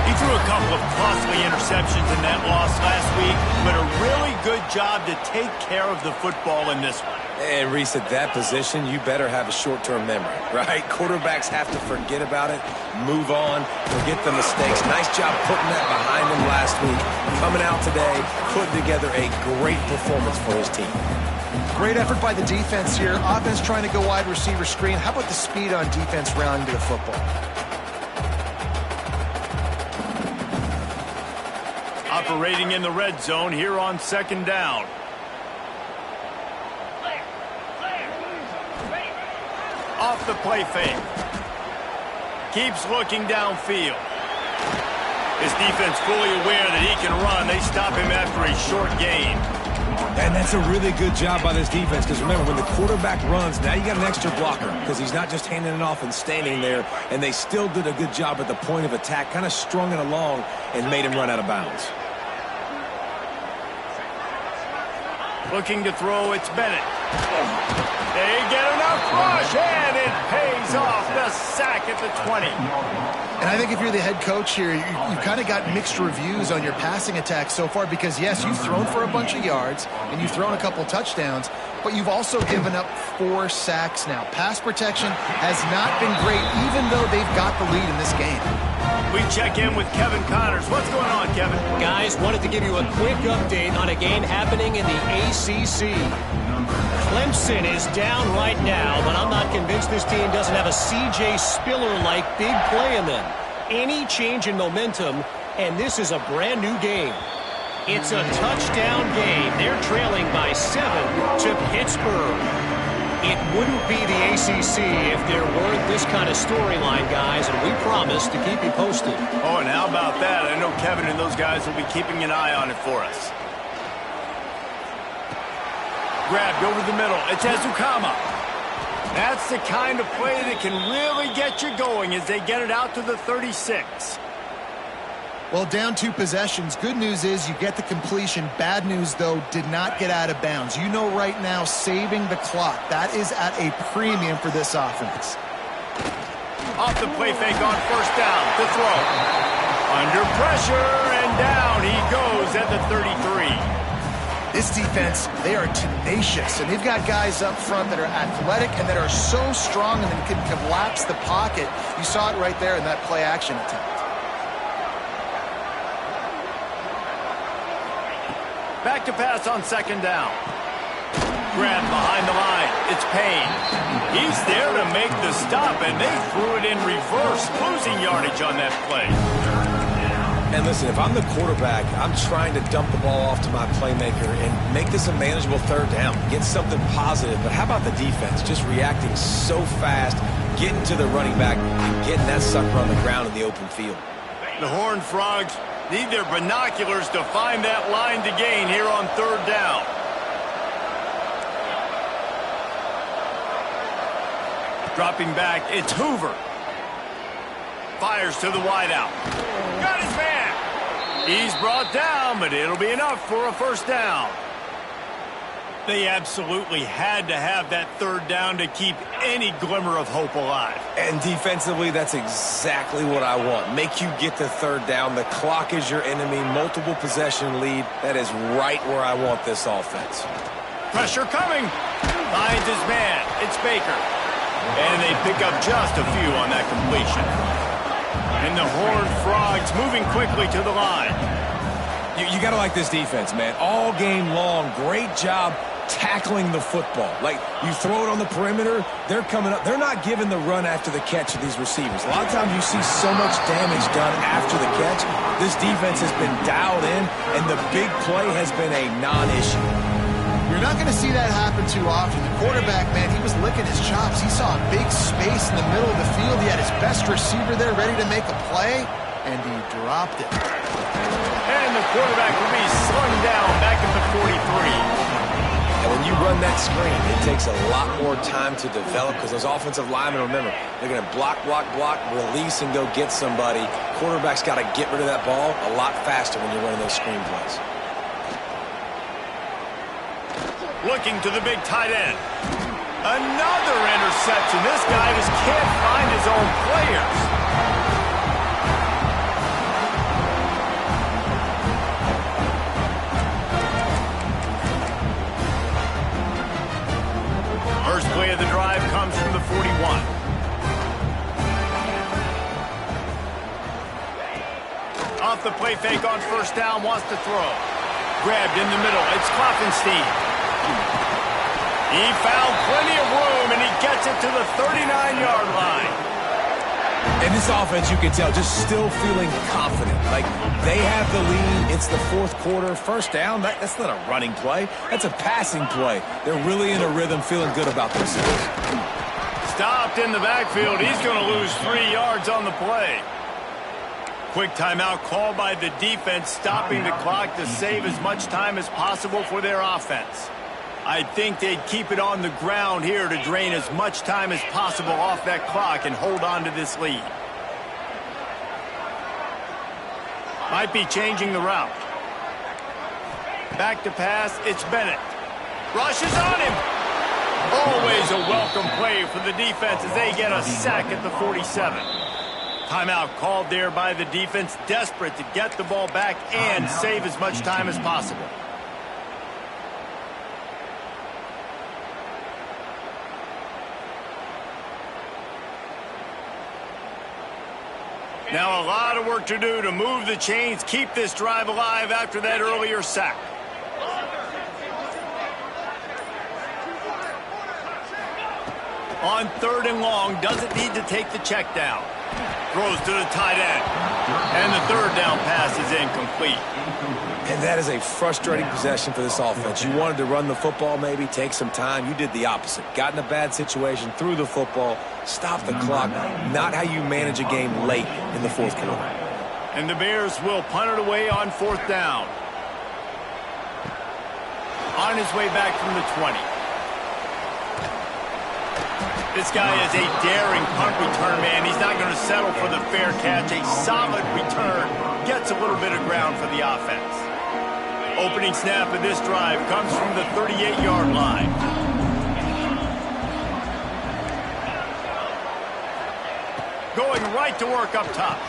He threw a couple of costly interceptions in that loss last week, but a really good job to take care of the football in this one. And Reese, at that position, you better have a short-term memory, right? Quarterbacks have to forget about it, move on, forget the mistakes. Nice job putting that behind him last week. Coming out today, putting together a great performance for his team. Great effort by the defense here. Offense trying to go wide receiver screen. How about the speed on defense rounding to the football? Operating in the red zone here on second down. Off the play fake. Keeps looking downfield. His defense fully aware that he can run. They stop him after a short gain. And that's a really good job by this defense because remember, when the quarterback runs, now you got an extra blocker because he's not just handing it off and standing there, and they still did a good job at the point of attack, kind of strung it along and made him run out of bounds. Looking to throw, it's Bennett. They get enough rush, and it pays off. The sack at the 20. And I think if you're the head coach here, you've kind of got mixed reviews on your passing attack so far because, yes, you've thrown for a bunch of yards and you've thrown a couple touchdowns, but you've also given up 4 sacks now. Pass protection has not been great, even though they've got the lead in this game. We check in with Kevin Connors. What's going on, Kevin? Guys, wanted to give you a quick update on a game happening in the ACC. Clemson is down right now, but I'm not convinced this team doesn't have a C.J. Spiller-like big play in them. Any change in momentum, and this is a brand new game. It's a touchdown game. They're trailing by 7 to Pittsburgh. It wouldn't be the ACC if there weren't this kind of storyline, guys, and we promise to keep you posted. Oh, and how about that? I know Kevin and those guys will be keeping an eye on it for us. Grabbed over the middle. It's Ezukama. That's the kind of play that can really get you going as they get it out to the 36. Well, down 2 possessions. Good news is you get the completion. Bad news, though, did not get out of bounds. You know right now, saving the clock. That is at a premium for this offense. Off the play fake on first down to throw. Under pressure, and down he goes at the 33. This defense, they are tenacious, and they've got guys up front that are athletic and that are so strong and that can collapse the pocket. You saw it right there in that play-action attempt. Back to pass on second down. Grabbed behind the line. It's Payne. He's there to make the stop, and they threw it in reverse, losing yardage on that play. And listen, if I'm the quarterback, I'm trying to dump the ball off to my playmaker and make this a manageable third down. Get something positive. But how about the defense? Just reacting so fast, getting to the running back, and getting that sucker on the ground in the open field. The Horned Frogs need their binoculars to find that line to gain here on third down. Dropping back, it's Hoover. Fires to the wideout. Got his man. He's brought down, but it'll be enough for a first down. They absolutely had to have that third down to keep any glimmer of hope alive. And defensively, that's exactly what I want. Make you get the third down. The clock is your enemy. Multiple possession lead. That is right where I want this offense. Pressure coming. Finds his man. It's Baker. And they pick up just a few on that completion. And the Horned Frogs moving quickly to the line. You got to like this defense, man. All game long, great job tackling the football. Like, you throw it on the perimeter, they're coming up. They're not giving the run after the catch to these receivers. A lot of times you see so much damage done after the catch. This defense has been dialed in, and the big play has been a non-issue. You're not going to see that happen too often. The quarterback, man, he was licking his chops. He saw a big space in the middle of the field. He had his best receiver there ready to make a play, and he dropped it. And the quarterback will be slung down back at the 43. And when you run that screen. It takes a lot more time to develop because those offensive linemen, remember, they're going to block, release, and go get somebody. Quarterback's got to get rid of that ball a lot faster when you're running those screen plays. Looking to the big tight end. Another interception. This guy just can't find his own players. First play of the drive comes from the 41. Off the play fake on first down, wants to throw. Grabbed in the middle. It's Klopfenstein. He found plenty of room, and he gets it to the 39-yard line. And this offense, you can tell, just still feeling confident. Like, they have the lead. It's the fourth quarter. First down, that's not a running play. That's a passing play. They're really in a rhythm, feeling good about themselves. Stopped in the backfield. He's going to lose 3 yards on the play. Quick timeout called by the defense, stopping the clock to save as much time as possible for their offense. I think they'd keep it on the ground here to drain as much time as possible off that clock and hold on to this lead. Might be changing the route. Back to pass, it's Bennett. Rushes on him. Always a welcome play for the defense as they get a sack at the 47. Timeout called there by the defense, desperate to get the ball back and save as much time as possible. Now a lot of work to do to move the chains, keep this drive alive after that earlier sack. On 3rd and long, doesn't need to take the check down. Throws to the tight end. And the 3rd down pass is incomplete. And that is a frustrating possession for this offense. You wanted to run the football, maybe take some time. You did the opposite. Got in a bad situation, threw the football, stopped the clock. Not how you manage a game late in the fourth quarter. And the Bears will punt it away on 4th down. On his way back from the 20. This guy is a daring punt return man. He's not going to settle for the fair catch. A solid return. Gets a little bit of ground for the offense. Opening snap of this drive comes from the 38-yard line. Going right to work up top.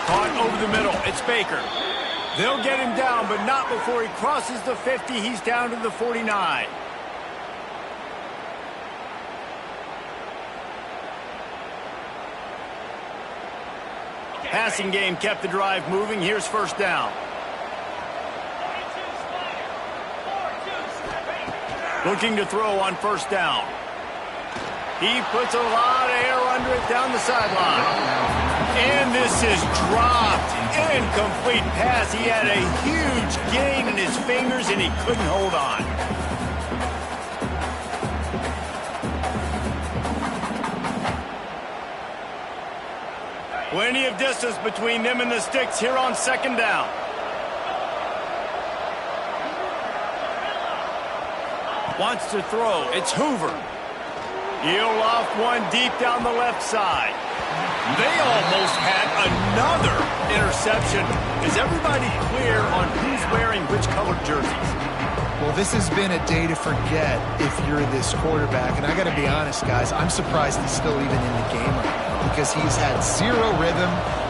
Caught over the middle. It's Baker. They'll get him down, but not before he crosses the 50. He's down to the 49. Passing game kept the drive moving. Here's first down. Looking to throw on first down. He puts a lot of air under it down the sideline. And this is dropped. Incomplete pass. He had a huge gain in his fingers, and he couldn't hold on. Plenty of distance between them and the sticks here on 2nd down. Wants to throw. It's Hoover. He'll loft one deep down the left side. They almost had another interception. Is everybody clear on who's wearing which colored jerseys? Well, this has been a day to forget if you're this quarterback. And I got to be honest, guys, I'm surprised he's still even in the game right now because he's had zero rhythm.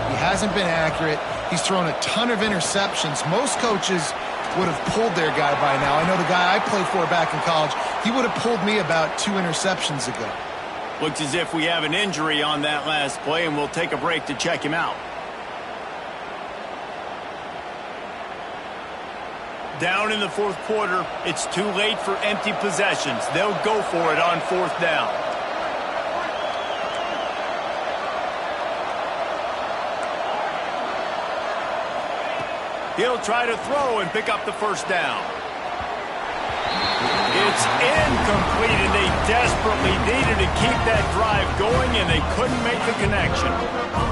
He hasn't been accurate. He's thrown a ton of interceptions. Most coaches would have pulled their guy by now. I know the guy I played for back in college, he would have pulled me about 2 interceptions ago. Looks as if we have an injury on that last play, and we'll take a break to check him out. Down in the fourth quarter, it's too late for empty possessions. They'll go for it on 4th down. He'll try to throw and pick up the first down. It's incomplete, and they desperately needed to keep that drive going, and they couldn't make the connection.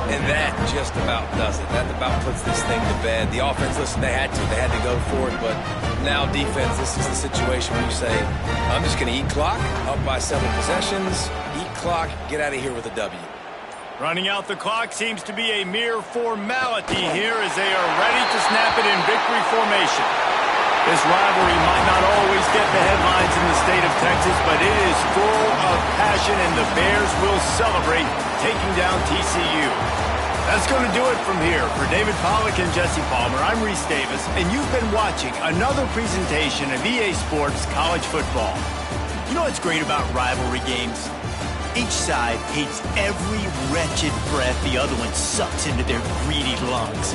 And that just about does it. That about puts this thing to bed. The offense, listen, they had to go for it, but now, defense, this is the situation where you say, I'm just going to eat clock, up by 7 possessions, eat clock, get out of here with a W. Running out the clock seems to be a mere formality here as they are ready to snap it in victory formation. This rivalry might not always get the headlines in the state of Texas, but it is full of passion, and the Bears will celebrate taking down TCU. That's going to do it from here. For David Pollack and Jesse Palmer, I'm Reese Davis, and you've been watching another presentation of EA Sports College Football. You know what's great about rivalry games? Each side hates every wretched breath the other one sucks into their greedy lungs.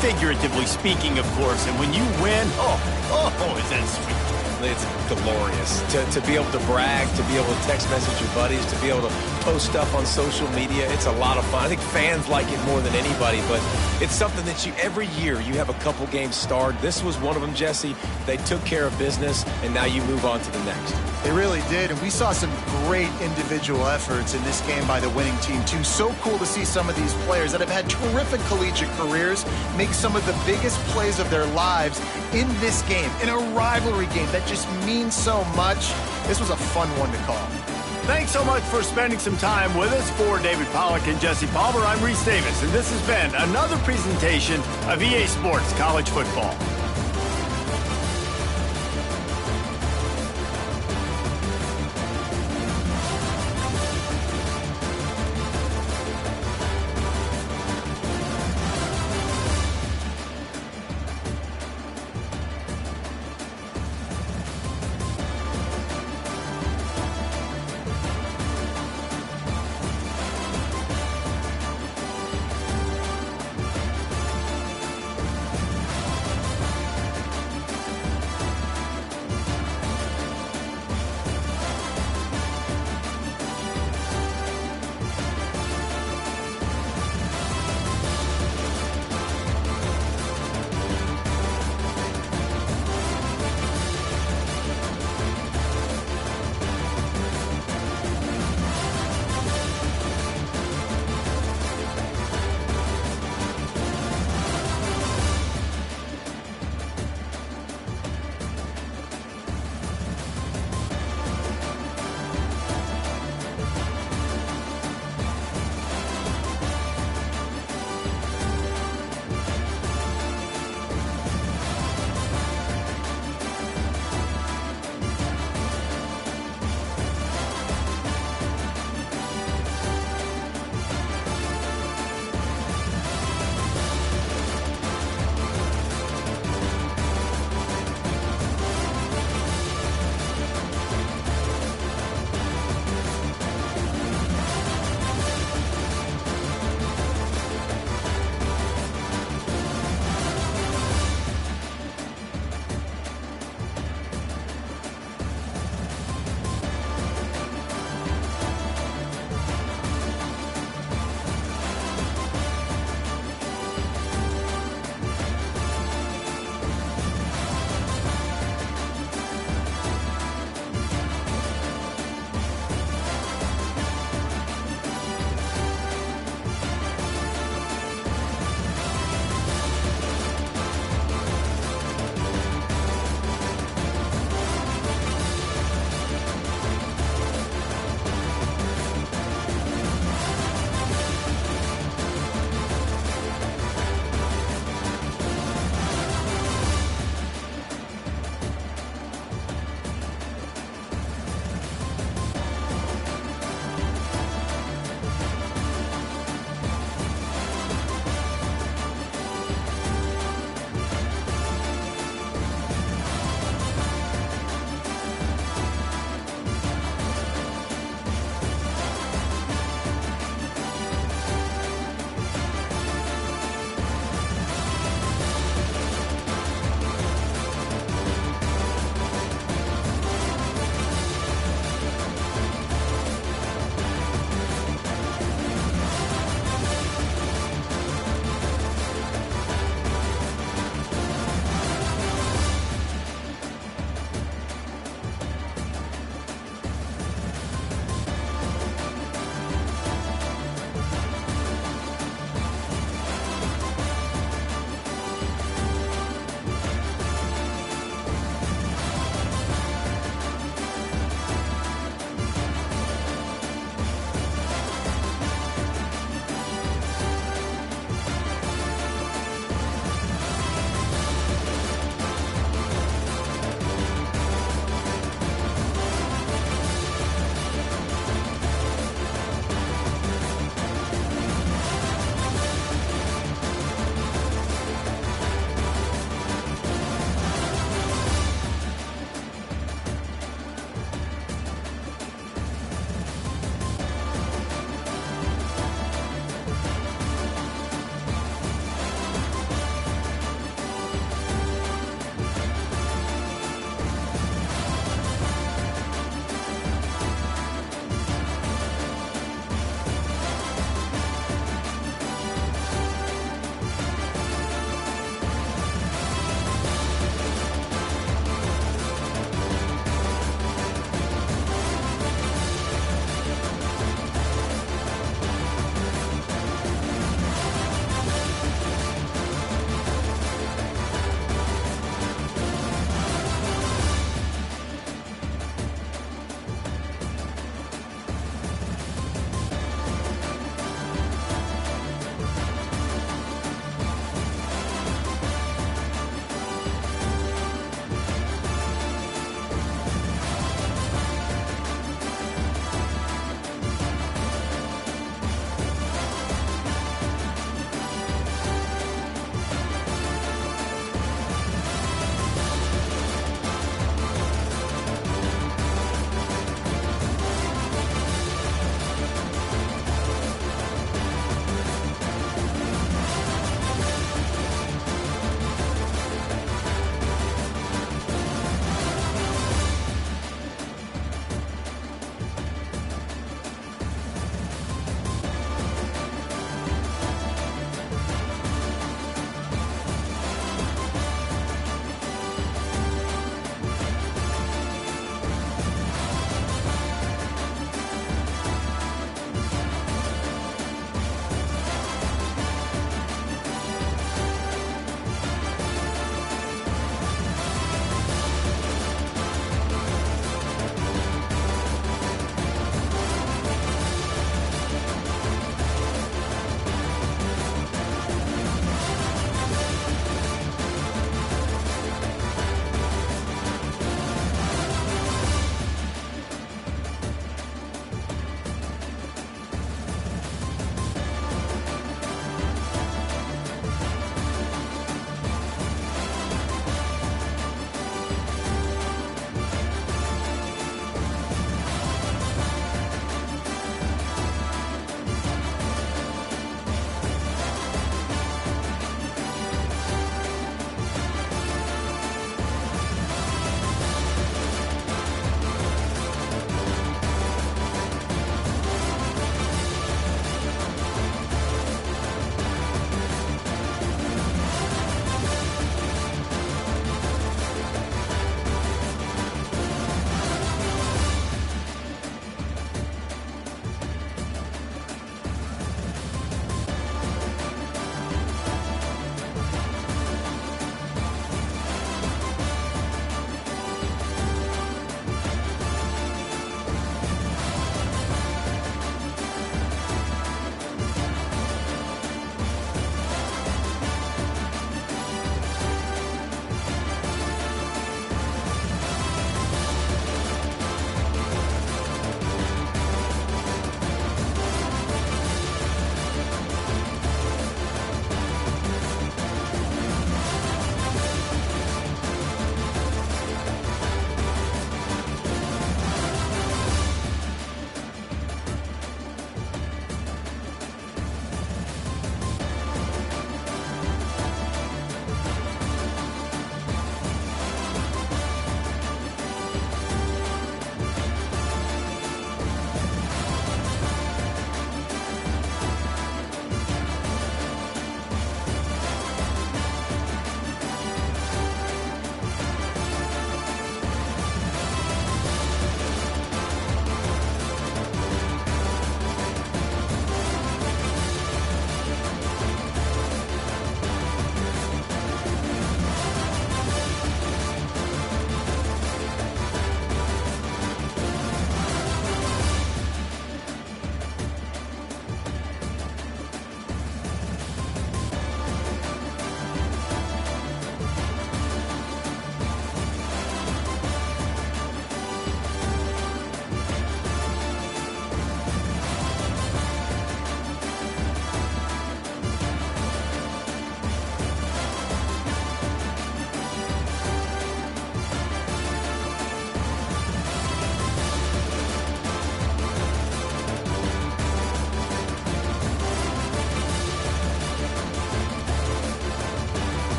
Figuratively speaking, of course, and when you win, is that sweet. It's glorious to be able to brag, to be able to text message your buddies, to be able to post stuff on social media. It's a lot of fun. I think fans like it more than anybody, but it's something that every year you have a couple games starred. This was one of them, Jesse. They took care of business, and now you move on to the next. They really did, and we saw some great individual efforts in this game by the winning team, too. So cool to see some of these players that have had terrific collegiate careers make some of the biggest plays of their lives in this game, in a rivalry game that just means so much. This was a fun one to call. Thanks so much for spending some time with us. For David Pollack and Jesse Palmer, I'm Reese Davis, and this has been another presentation of EA Sports College Football.